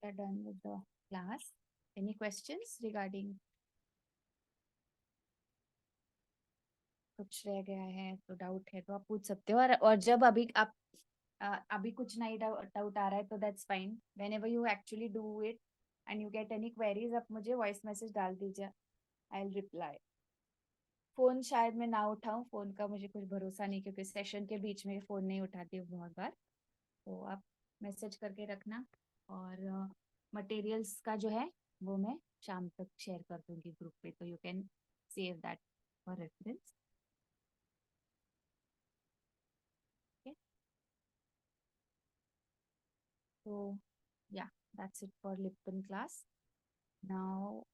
done with the class. Any questions regarding? कुछ रह गया है तो डाउट है तो आप पूछ सकते हो, और जब अभी आप अभी कुछ नहीं डाउट आ रहा है तो that's fine. Whenever you actually do it and you get any queries, आप मुझे वॉइस मैसेज डाल दीजिए, आई विल रिप्लाई. फोन शायद मैं ना उठाऊं, फोन का मुझे कुछ भरोसा नहीं, क्योंकि सेशन के बीच में फोन नहीं उठाती हूँ बहुत बार. तो आप मैसेज करके रखना. और मटेरियल्स का जो है वो मैं शाम तक शेयर कर दूंगी ग्रुप पे, तो you can save that for reference. So yeah, that's it for Lipton class. Now